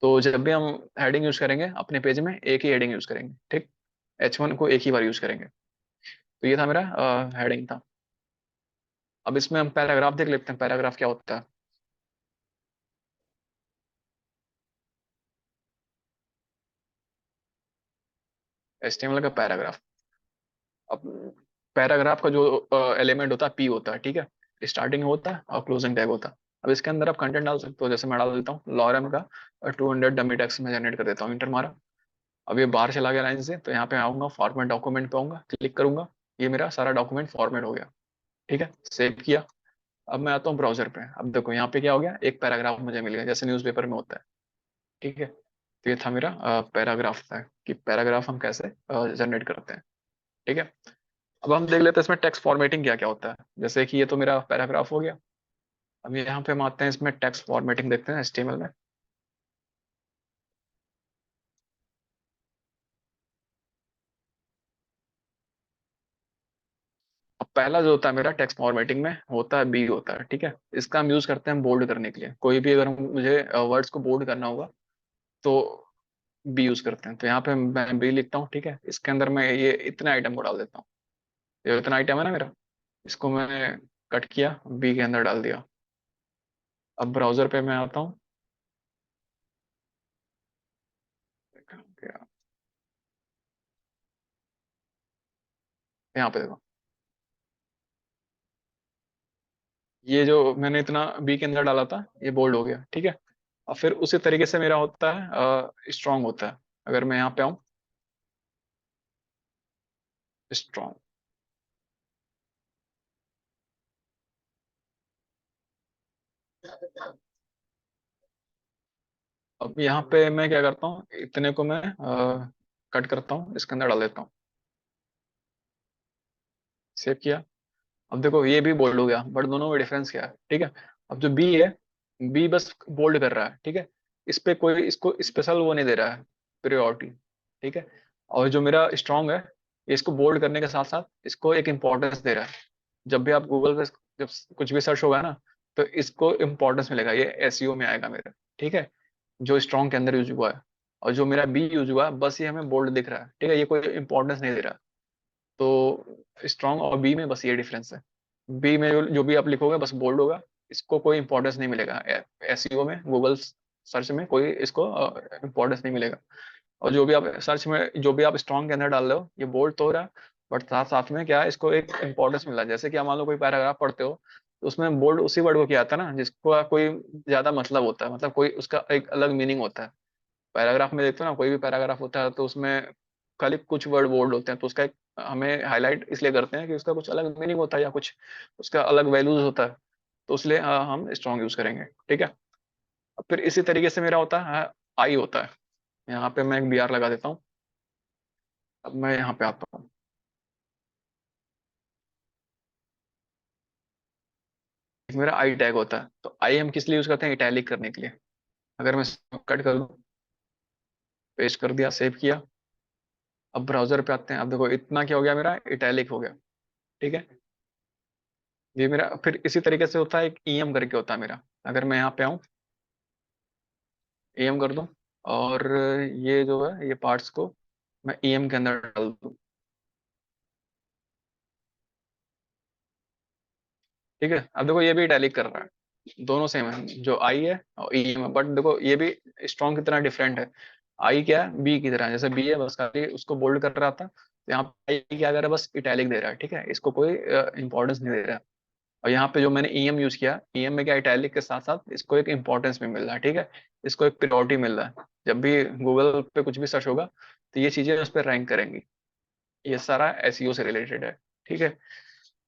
तो जब भी हम हेडिंग यूज करेंगे अपने पेज में, एक ही हेडिंग यूज करेंगे, ठीक। H1 को एक ही बार यूज करेंगे। तो ये था मेरा हेडिंग था। अब इसमें हम पैराग्राफ देख लेते हैं, पैराग्राफ क्या होता है। HTML का पैराग्राफ। अब पैराग्राफ का जो एलिमेंट होता है, P होता है, ठीक है। स्टार्टिंग होता है और क्लोजिंग टैग होता है। अब इसके अंदर आप कंटेंट डाल सकते हो, जैसे मैं डाल देता हूँ लॉरम का 200 डमी टेक्स्ट में जनरेट कर देता हूँ, इंटर मारा। अब ये बाहर चला गया लाइन से, तो यहाँ पे आऊंगा, फॉर्मेट डॉक्यूमेंट पे आऊंगा, क्लिक करूंगा, ये मेरा सारा डॉक्यूमेंट फॉर्मेट हो गया, ठीक है, सेव किया। अब मैं आता हूँ ब्राउजर पे, अब देखो यहाँ पे क्या हो गया, एक पैराग्राफ मुझे मिल गया, जैसे न्यूज़पेपर में होता है, ठीक है। तो ये था मेरा पैराग्राफ था, कि पैराग्राफ हम कैसे जनरेट करते हैं, ठीक है। अब हम देख लेते हैं इसमें टेक्स्ट फॉर्मेटिंग क्या क्या होता है। जैसे कि ये तो मेरा पैराग्राफ हो गया, अब यहाँ पे हम आते हैं, इसमें टेक्स्ट फॉर्मेटिंग देखते हैं HTML में। अब पहला जो होता है मेरा टेक्स्ट फॉर्मेटिंग में होता है, बी होता है, ठीक है। इसका हम यूज करते हैं बोल्ड करने के लिए, कोई भी अगर मुझे वर्ड्स को बोल्ड करना होगा, तो बी यूज करते हैं। तो यहाँ पे मैं बी लिखता हूँ, ठीक है। इसके अंदर मैं ये इतने आइटम को डाल देता हूँ, ये इतना आइटम है ना मेरा, इसको मैं कट किया, बी के अंदर डाल दिया। अब ब्राउजर पे मैं आता हूँ, यहाँ पे देखो, ये जो मैंने इतना बी के अंदर डाला था, ये बोल्ड हो गया, ठीक है। और फिर उसी तरीके से मेरा होता है स्ट्रांग होता है। अगर मैं यहाँ पे आऊँ, स्ट्रॉन्ग। अब यहाँ पे मैं क्या करता हूँ, इतने को मैं कट करता हूँ, इसके अंदर डाल देता हूँ। सेव किया। अब देखो ये भी बोल्ड हो गया, बट दोनों में डिफरेंस क्या है, ठीक है। अब जो बी है, बी बस बोल्ड कर रहा है, ठीक है। इस पे कोई इसको स्पेशल वो नहीं दे रहा है, प्रायोरिटी, ठीक है। और जो मेरा स्ट्रांग है, ये इसको बोल्ड करने के साथ साथ इसको एक इम्पोर्टेंस दे रहा है। जब भी आप गूगल पे जब कुछ भी सर्च होगा ना, तो इसको इम्पोर्टेंस मिलेगा, ये एसईओ में आएगा मेरा, ठीक है। जो स्ट्रांग के अंदर यूज हुआ है। और जो मेरा बी यूज हुआ है, बस ये हमें बोल्ड दिख रहा है, ठीक है, ये कोई इंपॉर्टेंस नहीं दे रहा। तो स्ट्रांग और बी में बस ये डिफरेंस है। बी में जो भी आप लिखोगे बस बोल्ड होगा, इसको कोई इंपॉर्टेंस नहीं मिलेगा। एसईओ में, गूगल सर्च में कोई इसको इंपॉर्टेंस नहीं मिलेगा। और जो भी आप सर्च में, जो भी आप स्ट्रांग के अंदर डाल रहे हो, ये बोल्ड तो हो रहा है, बट साथ साथ में क्या है, इसको एक इंपॉर्टेंस मिल रहा है। जैसे कि आप मान लो कोई पैराग्राफ पढ़ते हो, तो उसमें बोल्ड उसी वर्ड को किया जाता है ना जिसको कोई ज्यादा मतलब होता है, मतलब कोई उसका एक अलग मीनिंग होता है। पैराग्राफ में देखते हो ना, कोई भी पैराग्राफ होता है तो उसमें खाली कुछ वर्ड बोल्ड होते हैं, तो उसका एक हमें हाईलाइट इसलिए करते हैं कि उसका कुछ अलग मीनिंग होता है या कुछ उसका अलग वैल्यूज होता है। तो इसलिए हम स्ट्रॉन्ग यूज करेंगे, ठीक है। अब फिर इसी तरीके से मेरा होता है आई होता है। यहाँ पे मैं एक बी आर लगा देता हूँ। अब मैं यहाँ पे आता हूँ। एक मेरा आई टैग होता है, तो आई हम किस लिए यूज करते हैं, इटैलिक करने के लिए। अगर मैं कट कर दूँ, पेस्ट कर दिया, सेव किया। अब ब्राउजर पे आते हैं। अब देखो इतना क्या हो गया, मेरा इटैलिक हो गया, ठीक है। ये मेरा फिर इसी तरीके से होता है, एक ईएम करके होता है मेरा। अगर मैं यहाँ पे आऊँ, ईएम कर दूं, और ये जो है ये पार्ट्स को मैं ईएम के अंदर डाल दूं, ठीक है। अब देखो ये भी इटैलिक कर रहा है, दोनों सेम है, जो आई है और ईएम है, बट देखो ये भी स्ट्रॉन्ग की तरह डिफरेंट है। आई क्या है, बी की तरह, जैसे बी है बस खाली उसको बोल्ड कर रहा था, तो यहाँ पे आई क्या कर रहा है, बस इटैलिक दे रहा है, ठीक है, इसको कोई इंपॉर्टेंस नहीं दे रहा है। और यहाँ पे जो मैंने ईएम यूज किया, ईएम में क्या, इटैलिक के साथ साथ इसको एक इंपॉर्टेंस भी मिल रहा है, ठीक है। इसको एक प्रायोरिटी मिल रहा है, जब भी गूगल पे कुछ भी सर्च होगा तो ये चीजें उस पर रैंक करेंगी। ये सारा एसईओ से रिलेटेड है, ठीक है।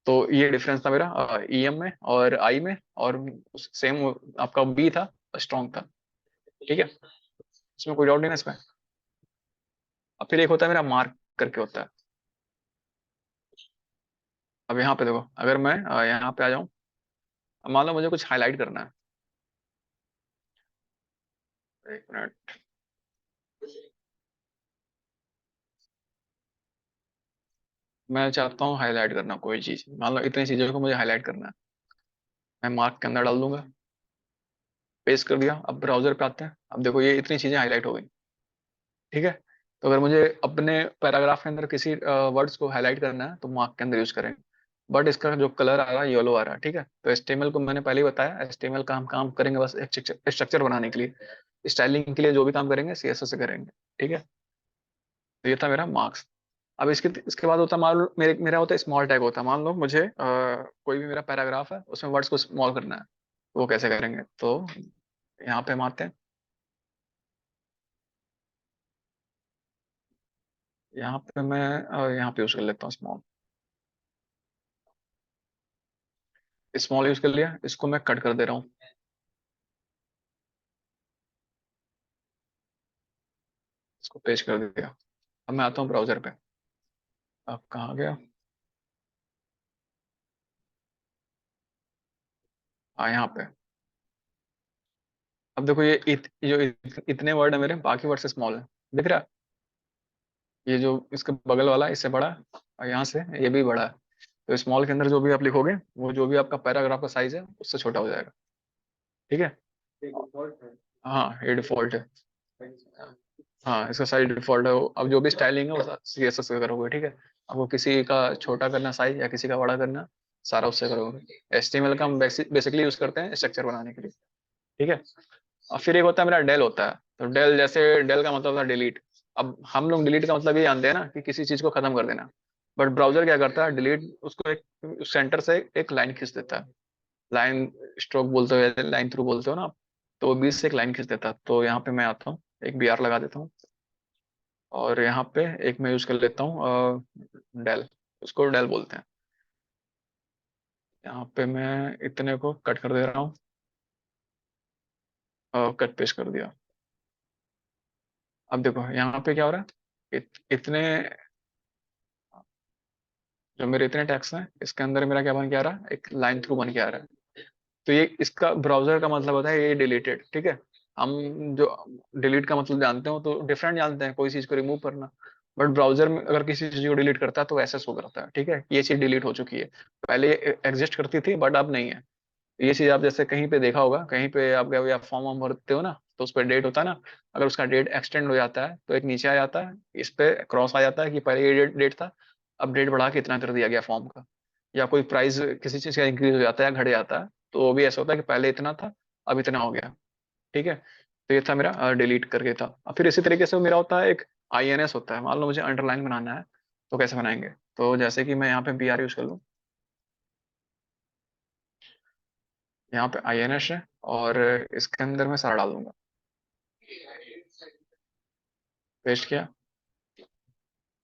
तो ये डिफरेंस था मेरा ईएम में और आई में, और सेम आपका बी था, स्ट्रॉन्ग था, ठीक है। इसमें कोई डाउट नहीं है इसमें। अब फिर एक होता है मेरा मार्क करके होता है। अब यहाँ पे देखो, अगर मैं यहाँ पे आ जाऊँ, अब मान लो मुझे कुछ हाईलाइट करना है। एक मिनट। मैं चाहता हूँ हाईलाइट करना कोई चीज, मान लो इतनी चीजों को मुझे हाईलाइट करना है। मैं मार्क के अंदर डाल दूंगा, पेस्ट कर दिया। अब ब्राउजर पे आते हैं। अब देखो ये इतनी चीजें हाईलाइट हो गई, ठीक है। तो अगर मुझे अपने पैराग्राफ के अंदर किसी वर्ड्स को हाईलाइट करना है तो मार्क के अंदर यूज करेंगे। बट इसका जो कलर आ रहा है, येलो आ रहा है, ठीक है। तो एचटीएमएल को मैंने पहले ही बताया, एचटीएमएल का हम काम करेंगे बस एक स्ट्रक्चर बनाने के लिए, स्टाइलिंग के लिए जो भी काम करेंगे सीएसएस से करेंगे, ठीक है। तो ये था मेरा मार्क्स। अब इसके इसके बाद होता है, मान लो मेरा होता है स्मॉल टैग होता है। मान लो मुझे कोई भी मेरा पैराग्राफ है, उसमें वर्ड्स को स्मॉल करना है, तो वो कैसे करेंगे, तो यहाँ पे हम आते हैं। यहाँ पे मैं यहाँ पे यूज कर लेता हूँ स्मॉल। स्मॉल यूज कर लिया, इसको मैं कट कर दे रहा हूँ, इसको पेस्ट कर दिया। अब मैं आता हूँ ब्राउजर पे। अब कहाँ गया, हाँ यहाँ पे। अब देखो ये इतने वर्ड है मेरे, बाकी वर्ड से स्मॉल है, दिख रहा है। ये जो इसके बगल वाला है, इससे बड़ा है, और यहाँ से ये भी बड़ा है। तो स्मॉल के अंदर जो भी आप लिखोगे, वो जो भी आपका पैराग्राफ का साइज है उससे छोटा हो जाएगा, ठीक है। हाँ ये डिफॉल्ट है। हाँ इसका साइज डिफॉल्ट है। अब जो भी स्टाइलिंग है वो सीएसएस से करोगे, ठीक है। आपको किसी का छोटा करना साइज या किसी का बड़ा करना, सारा उससे करोगे। एचटीएमएल का हम बेसिकली यूज करते हैं स्ट्रक्चर बनाने के लिए, ठीक है। और फिर एक होता है मेरा डेल होता है। तो डेल, जैसे डेल का मतलब होता है डिलीट। अब हम लोग डिलीट का मतलब ये जानते हैं ना कि किसी चीज को खत्म कर देना। बट ब्राउजर क्या करता है, डिलीट उसको एक सेंटर से एक लाइन खींच देता है। लाइन स्ट्रोक बोलते हो, लाइन थ्रू बोलते हो ना आप, तो वो बीच से एक लाइन खींच देता है। तो यहाँ पे मैं आता हूँ, एक बी आर लगा देता हूँ। और यहाँ पे एक मैं यूज कर लेता हूँ डेल, उसको डेल बोलते हैं। यहाँ पे मैं इतने को कट कर दे रहा हूँ, कट पेस्ट कर दिया। अब देखो यहाँ पे क्या हो रहा है, इतने जो मेरे इतने टैक्स हैं इसके अंदर मेरा क्या बन के आ रहा है, एक लाइन थ्रू बन के आ रहा है। तो ये इसका ब्राउजर का मतलब होता है ये डिलीटेड, ठीक है। हम जो डिलीट का मतलब जानते हो तो डिफरेंट जानते हैं, कोई चीज को रिमूव करना। बट ब्राउजर में अगर किसी चीज को डिलीट करता है तो ऐसा शो करता है, ठीक है, ये चीज डिलीट हो चुकी है। पहले ये एग्जिस्ट करती थी बट अब नहीं है। ये चीज आप जैसे कहीं पे देखा होगा, कहीं पे आप गए या फॉर्म वॉर्म भरते हो ना, तो उस पर डेट होता है ना, अगर उसका डेट एक्सटेंड हो जाता है तो एक नीचे आ जाता है, इस पे क्रॉस आ जाता है कि पहले ये डेट था, अब डेट बढ़ा के इतना कर दिया गया फॉर्म का। या कोई प्राइस किसी चीज का इंक्रीज हो जाता है या घट जाता है, तो वो भी ऐसा होता है कि पहले इतना था अब इतना हो गया, ठीक है। तो ये था मेरा डिलीट करके था। अब फिर इसी तरीके से मेरा होता है एक INS होता है। मान लो मुझे अंडरलाइन बनाना है, तो कैसे बनाएंगे, तो जैसे कि मैं यहाँ पे BR यूज कर लूँ, यहाँ पे INS है और इसके अंदर मैं सारा डाल दूंगा, पेस्ट किया।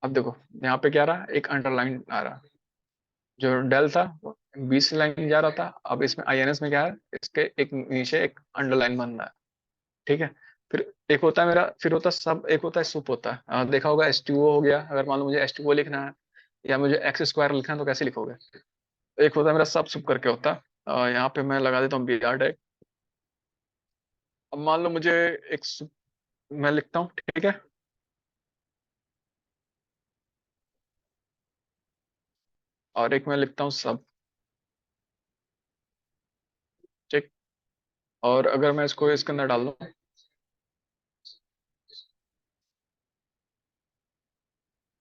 अब देखो यहाँ पे क्या रहा, एक अंडरलाइन आ रहा, जो डेल था वो 20 लाइन जा रहा था, अब इसमें INS में क्या है, इसके एक नीचे एक अंडरलाइन बन रहा है, ठीक है। फिर एक होता है मेरा, फिर होता है सब, एक होता है सुप होता है, देखा होगा H2O हो गया। अगर मान लो मुझे H2O लिखना है या मुझे x² लिखना है तो कैसे लिखोगे। एक होता है मेरा सब सुप करके होता है, यहाँ पे मैं लगा देता हूँ BR टैग। अब मान लो मुझे एक सुप मैं लिखता हूँ, ठीक है, और एक मैं लिखता हूँ सब, ठीक। और अगर मैं इसको इसके अंदर डाल दूँ,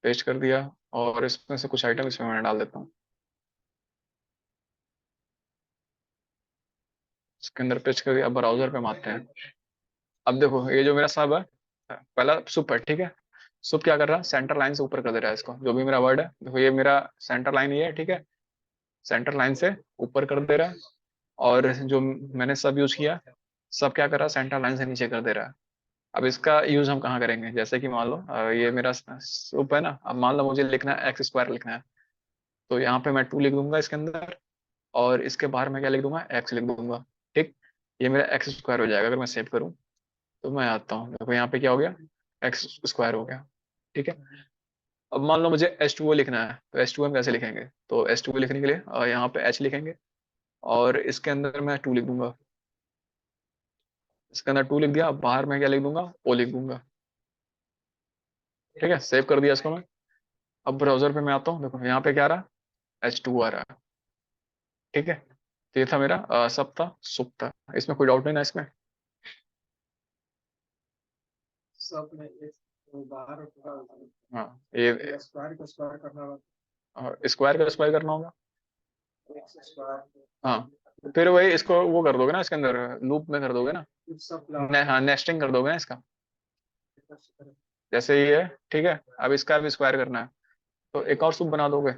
पेस्ट कर दिया, और इसमें से कुछ आइटम इसमें मैं डाल देता हूँ, इसके अंदर पेस्ट कर दिया। अब ब्राउजर पे मारते हैं। अब देखो ये जो मेरा सब है, पहला सुप है, ठीक है। सुप क्या कर रहा है, सेंटर लाइन से ऊपर कर दे रहा है इसको, जो भी मेरा वर्ड है देखो ये मेरा सेंटर लाइन ये है, ठीक है, सेंटर लाइन से ऊपर कर दे रहा है। और जो मैंने सब यूज किया, सब क्या कर रहा है, सेंटर लाइन से नीचे कर दे रहा है। अब इसका यूज हम कहाँ करेंगे, जैसे कि मान लो ये मेरा सुप है ना, अब मान लो मुझे लिखना है x² लिखना है, तो यहाँ पे मैं 2 लिख दूंगा इसके अंदर, और इसके बाहर मैं क्या लिख दूंगा, x लिख दूंगा, ठीक। ये मेरा x² हो जाएगा। अगर मैं सेव करूँ तो मैं आता हूँ, देखो यहाँ पे क्या हो गया, x² हो गया, ठीक है। अब मान लो मुझे H2O लिखना है, तो H2O हम कैसे लिखेंगे, तो H2O लिखने के लिए यहाँ पे H लिखेंगे, और इसके अंदर मैं 2 लिख दूंगा, इसके अंदर 2 लिख दिया, अब बाहर मैं क्या लिख दूंगा, O लिख दूंगा, ठीक है। सेव कर दिया इसको मैं। अब ब्राउजर पे मैं आता हूँ, देखो यहाँ पे क्या आ रहा है, H2O आ रहा है, ठीक है। तो ये था मेरा सब था सुप था, इसमें कोई डाउट नहीं ना इसमें। सब में एक बाहर पूरा हाँ ये स्क्वायर को स्क्वायर करना होगा, स्क्वायर का स्क्वायर करना होगा। एक्स स्क्वायर हाँ, फिर वही इसको वो कर दोगे ना, इसके अंदर लूप में कर दोगे ना, सब हाँ नेस्टिंग कर दोगे ना इसका, जैसे ये है, ठीक है। अब इसका भी स्क्वायर करना है, तो एक और सूप बना दोगे,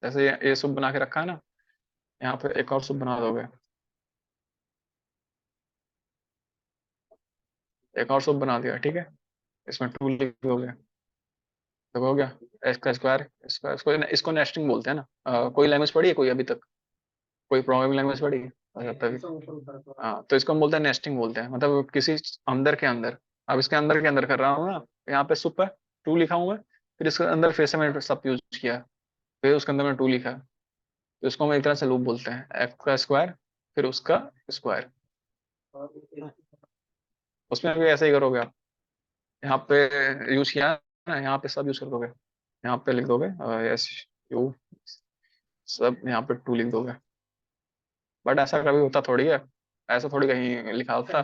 जैसे ये सूप बना के रखा है ना, यहाँ पे एक और सूप बना दोगे, एक और सूप बना दिया, ठीक है। इसमें 2 लिख दोगे, तो हो गया इसका स्क्वायर। इसका इसको इसको नेस्टिंग बोलते हैं ना। कोई लैंग्वेज पढ़ी है कोई अभी तक, कोई प्रोग्रामिंग लैंग्वेज पढ़ी है, अच्छा तभी। हाँ, तो इसको हम बोलते हैं नेस्टिंग बोलते हैं, मतलब किसी अंदर के अंदर। अब इसके अंदर के अंदर कर रहा हूँ ना, यहाँ पे सुप है, 2 लिखा हूँ मैं, फिर इसके अंदर फिर से मैंने सब यूज किया, फिर उसके अंदर मैंने 2 लिखा, तो इसको हम एक तरह से लूप बोलते हैं, एफ का स्क्वायर फिर उसका स्क्वायर। उसमें भी ऐसे ही करोगे आप, यहाँ पे यूज किया है ना, यहाँ पे सब यूज कर दोगे, यहाँ पे लिख दोगे यस यू, सब यहाँ पे 2 लिख दोगे। बट ऐसा कभी होता थोड़ी है, ऐसा थोड़ी कहीं लिखा होता।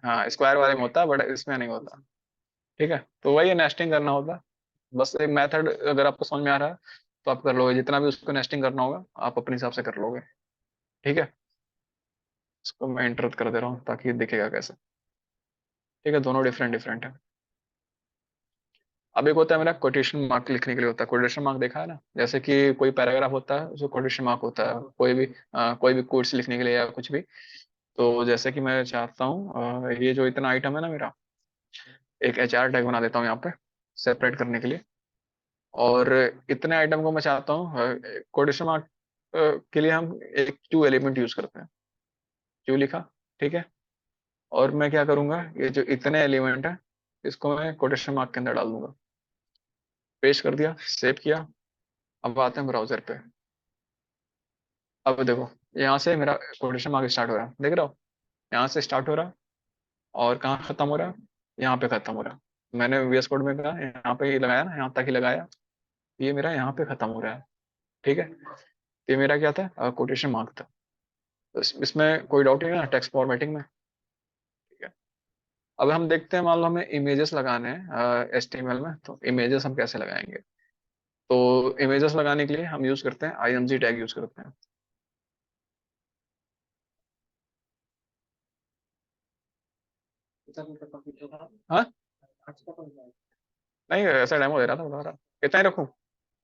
हाँ स्क्वायर वाले में होता है बट इसमें नहीं होता, ठीक है। तो वही नेस्टिंग करना होता है, बस एक मेथड अगर आपको समझ में आ रहा है तो आप कर लोगे, जितना भी उसको नेस्टिंग करना होगा आप अपने हिसाब से कर लोगे, ठीक है। इसको मैं इंटर कर दे रहा हूँ ताकि दिखेगा कैसे, ठीक है, दोनों डिफरेंट डिफरेंट है। अब एक होता है मेरा कोटेशन मार्क लिखने के लिए होता है, कोटेशन मार्क देखा है ना, जैसे कि कोई पैराग्राफ होता है उसको कोटेशन मार्क होता है, कोई भी कोट्स लिखने के लिए या कुछ भी। तो जैसे कि मैं चाहता हूँ ये जो इतना आइटम है ना मेरा, एक HR टैग बना देता हूँ यहाँ पे सेपरेट करने के लिए। और इतने आइटम को मैं चाहता हूँ कोटेशन मार्क के लिए हम एक क्यू एलिमेंट यूज करते हैं। क्यू लिखा, ठीक है। और मैं क्या करूंगा, ये जो इतने एलिमेंट है इसको मैं कोटेशन मार्क के अंदर डाल दूंगा। पेस्ट कर दिया, सेव किया। अब आते हैं ब्राउजर पे। अब देखो, यहाँ से मेरा कोटेशन मार्क स्टार्ट हो रहा है, देख रहे हो। यहाँ से स्टार्ट हो रहा है और कहाँ खत्म हो रहा है, यहाँ पे खत्म हो रहा है। मैंने VS कोड में कहा यहाँ पे ही लगाया ना, यहाँ तक ही लगाया। ये मेरा यहाँ पे खत्म हो रहा है, ठीक है। ये मेरा क्या था, कोटेशन मार्क था। तो इसमें कोई डाउट नहीं है ना टेक्स्ट फॉर्मेटिंग में, ठीक है। अब हम देखते हैं, मान लो हमें इमेजेस लगाने हैं HTML में, तो इमेजेस हम कैसे लगाएंगे। तो इमेजेस लगाने के लिए हम यूज करते हैं IMG टैग यूज करते हैं। हाँ, नहीं ऐसा डेमो दे रहा था, बता रहा। कितना ही रखूँ,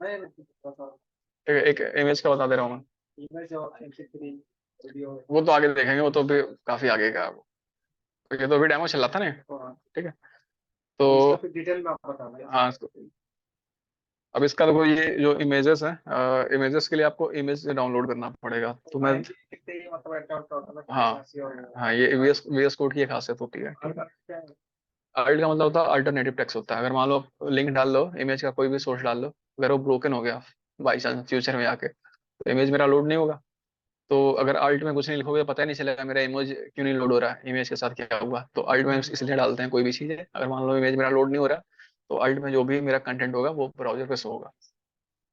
ठीक है। एक इमेज का बता दे रहा हूँ मैं। वो तो आगे देखेंगे, वो तो भी काफी आगे का है वो। तो ये तो अभी डेमो चल रहा था ना, ठीक है। तो डिटेल में आप बताना। हाँ, अब इसका देखो, ये जो इमेजेस है, इमेजेस के लिए आपको इमेज डाउनलोड करना पड़ेगा। तो मैं, हाँ हाँ, ये VS कोड की एक खासियत होती है, ठीक है। अल्ट का मतलब होता है अल्टरनेटिव टेक्स्ट होता है। अगर मान लो लिंक डाल लो, इमेज का कोई भी सोर्स डाल लो, अगर वो ब्रोकन हो गया बाई चांस फ्यूचर में आके, तो इमेज मेरा लोड नहीं होगा। तो अगर अल्ट में कुछ नहीं लिखोगे तो पता ही नहीं चलेगा मेरा इमेज क्यों नहीं लोड हो रहा है, इमेज के साथ क्या हुआ। तो अल्ट में इसलिए डालते हैं कोई भी चीज़ है। अगर मान लो इमेज मेरा लोड नहीं हो रहा, तो अल्ट में जो भी मेरा कंटेंट होगा वो ब्राउजर पे शो होगा,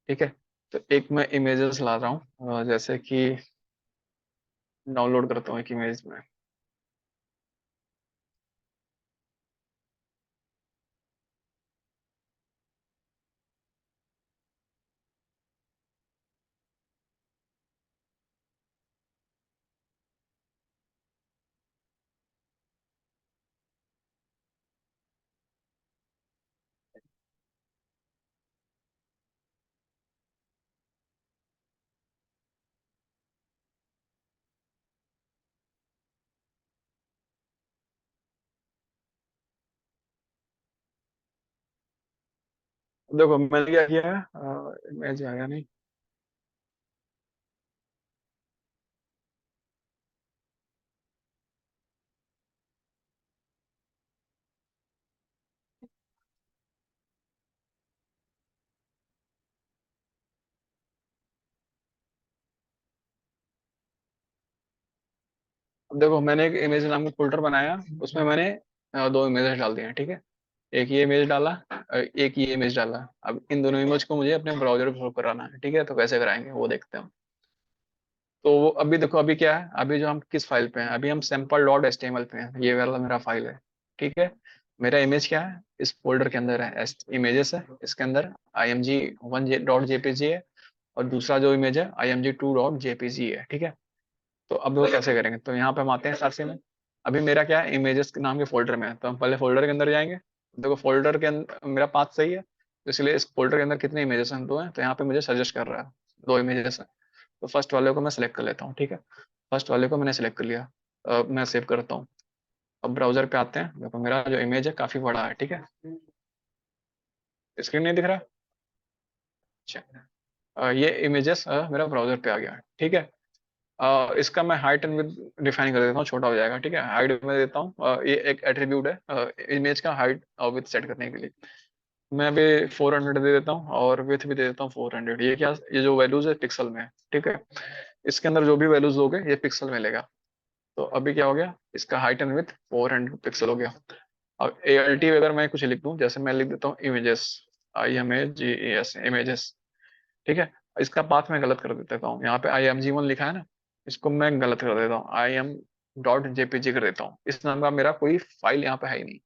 ठीक है। तो एक मैं इमेजेस ला रहा हूँ, जैसे कि डाउनलोड करता हूँ एक इमेज में। देखो मैंने क्या किया है, इमेज आ गया नहीं। अब देखो, मैंने एक इमेज नाम का फोल्डर बनाया, उसमें मैंने दो इमेजेस डाल दिए हैं, ठीक है। एक ये इमेज डाला, एक ये इमेज डाला। अब इन दोनों इमेज को मुझे अपने ब्राउजर पे शो कराना है, ठीक है। तो कैसे कराएंगे वो देखते हैं। तो अभी देखो, अभी क्या है, अभी जो हम किस फाइल पे हैं, अभी हम sample.html पे हैं। ये वाला मेरा फाइल है, ठीक है। मेरा इमेज क्या है, इस फोल्डर के अंदर है, इमेजेस है। इसके अंदर img1.jpg है, और दूसरा जो इमेज है img2.jpg है, ठीक है। तो अब वो कैसे करेंगे, तो यहाँ पे हम आते हैं सरसे में। अभी मेरा क्या है, इमेजेस के नाम के फोल्डर में है, तो हम पहले फोल्डर के अंदर जाएंगे। देखो फोल्डर के अंदर मेरा पाथ सही है, तो इसलिए इस फोल्डर के अंदर कितने इमेजेस हैं, दो हैं। तो यहाँ पे मुझे सजेस्ट कर रहा है दो इमेजेस हैं। तो फर्स्ट वाले को मैं सेलेक्ट कर लेता हूँ, ठीक है। फर्स्ट वाले को मैंने सेलेक्ट कर लिया। अब मैं सेव करता हूँ। अब ब्राउजर पे आते हैं, देखो मेरा जो इमेज है काफी बड़ा है, ठीक है। स्क्रीन नहीं दिख रहा, अच्छा। ये इमेजेस मेरा ब्राउजर पे आ गया, ठीक है। इसका मैं हाइट एंड विड्थ डिफाइन कर देता हूँ, छोटा हो जाएगा, ठीक है। हाइट में देता हूँ, ये एक एट्रीब्यूट है इमेज का हाइट और विड्थ सेट करने के लिए। मैं अभी 400 दे देता हूँ, और विड्थ भी दे देता हूँ 400। ये क्या, ये जो वैल्यूज है पिक्सल में है, ठीक है। इसके अंदर जो भी वैल्यूज दोगे ये पिक्सल में लेगा। तो अभी क्या हो गया, इसका हाइट एंड विड्थ 400 पिक्सल हो गया। अब ALT अगर मैं कुछ लिख दूँ, जैसे मैं लिख देता हूँ इमेजेस, IMAGES इमेजेस, ठीक है। इसका पाथ मैं गलत कर देता हूँ, यहाँ पे IMG1 लिखा है ना, इसको मैं गलत कर देता हूँ, IM.jpg कर देता हूँ। इस नाम का मेरा कोई फाइल यहाँ पे है ही नहीं।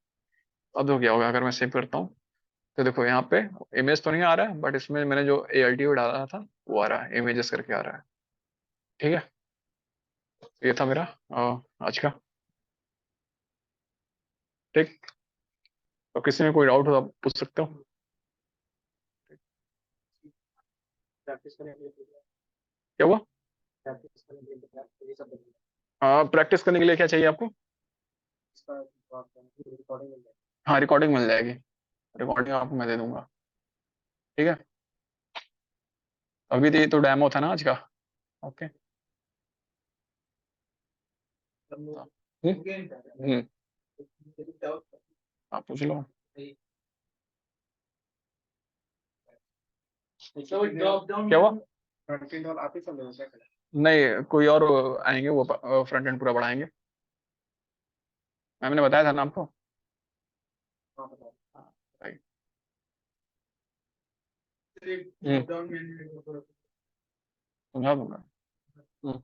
अब तो क्या होगा, अगर मैं सेव करता हूँ, तो देखो यहाँ पे इमेज तो नहीं आ रहा है, बट इसमें मैंने जो ALT डाला था वो आ रहा है, इमेजेस करके आ रहा है, ठीक है। ये था मेरा आज का, ठीक। तो किसी में कोई डाउट हो आप पूछ सकते हो। प्रैक्टिस करने के लिए क्या हुआ, प्रैक्टिस करने के लिए ये सब प्रैक्टिस करने के लिए क्या चाहिए आपको। इसका रिकॉर्डिंग हाँ रिकॉर्डिंग मिल जाएगी, रिकॉर्डिंग आपको मैं दे दूंगा। ठीक है, अभी तो डेमो था ना आज का। ओके। हम्म, आप पूछ लो। क्या हुआ? नहीं, कोई और आएंगे, वो फ्रंट एंड पूरा बढ़ाएंगे। मैंने बताया था ना आपको। हाँ, right। समझा दूंगा। हम्म,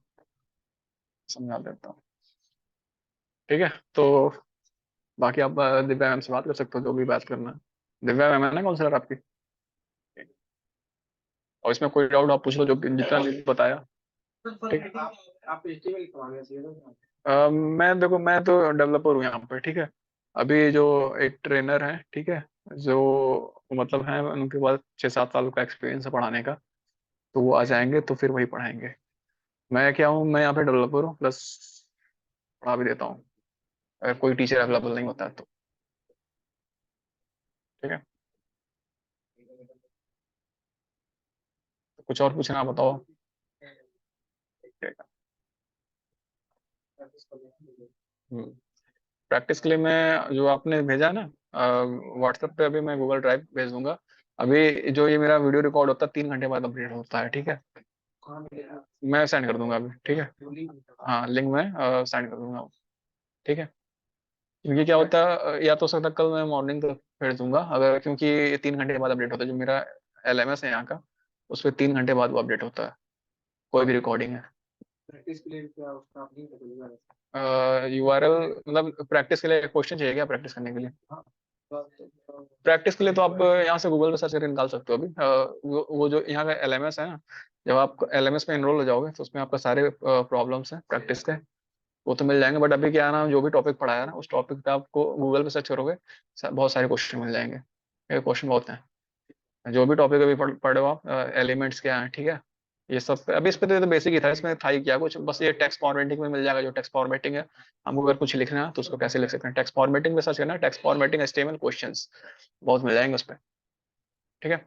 समझा देता हूँ। ठीक है, तो बाकी आप दिव्या मैम से बात कर सकते हो, जो भी बात करना है। दिव्या मैम है ना काउंसलर आपकी। और इसमें कोई डाउट आप पूछ लो, जो जितना भी बताया। ठीक है। मैं देखो, मैं तो डेवलपर हूँ यहाँ पे, ठीक है। अभी जो एक ट्रेनर है, ठीक है, जो मतलब है, उनके पास 6-7 साल का एक्सपीरियंस है पढ़ाने का। तो वो आ जाएंगे तो फिर वही पढ़ाएंगे। मैं क्या हूँ, मैं यहाँ पे डेवलपर हूँ प्लस पढ़ा भी देता हूँ, अगर कोई टीचर अवेलेबल नहीं होता है तो। ठीक है, तो कुछ और पूछना आप बताओ। ठीक है। प्रैक्टिस के लिए मैं, जो आपने भेजा है ना व्हाट्सएप पे, अभी मैं गूगल ड्राइव भेज दूंगा। अभी जो ये मेरा वीडियो रिकॉर्ड होता है 3 घंटे बाद अपडेट होता है, ठीक है। मैं सेंड कर दूंगा अभी, ठीक है। हाँ, लिंक में सेंड कर दूंगा। ठीक है, क्योंकि क्या होता है, या तो हो सकता है कल मैं मॉर्निंग तक भेज दूंगा, अगर, क्योंकि ये 3 घंटे बाद अपडेट होता है, जो मेरा LMS है यहाँ का, उस पर 3 घंटे बाद वो अपडेट होता है, कोई भी रिकॉर्डिंग है। URL मतलब प्रैक्टिस के लिए क्वेश्चन चाहिए क्या, प्रैक्टिस करने के लिए? प्रैक्टिस के लिए तो आप यहाँ से गूगल पे सर्च करके निकाल सकते हो। अभी वो जो यहाँ का LMS है ना, जब आप LMS में एनरोल हो जाओगे तो उसमें आपका सारे प्रॉब्लम्स हैं प्रैक्टिस के, वो तो मिल जाएंगे। बट अभी क्या है ना, जो भी टॉपिक पढ़ाया है ना, उस टॉपिक पे आपको गूगल पे सर्च करोगे, बहुत सारे क्वेश्चन मिल जाएंगे। ये क्वेश्चन बहुत हैं, जो भी टॉपिक अभी पढ़े हो आप, एलिमेंट्स क्या है, ठीक है। ये सब अभी इस पे तो बेसिक ही था, इसमें था ही क्या कुछ, बस ये टेक्स्ट फॉर्मेटिंग में मिल जाएगा, जो टेक्स्ट फॉर्मेटिंग है। हमको अगर कुछ लिखना है तो उसको कैसे लिख सकते हैं, टेक्स्ट फॉर्मेटिंग में सर्च करना है, टेक्स्ट फॉर्मेटिंग HTML क्वेश्चंस, बहुत मिल जाएंगे उस पर। ठीक है।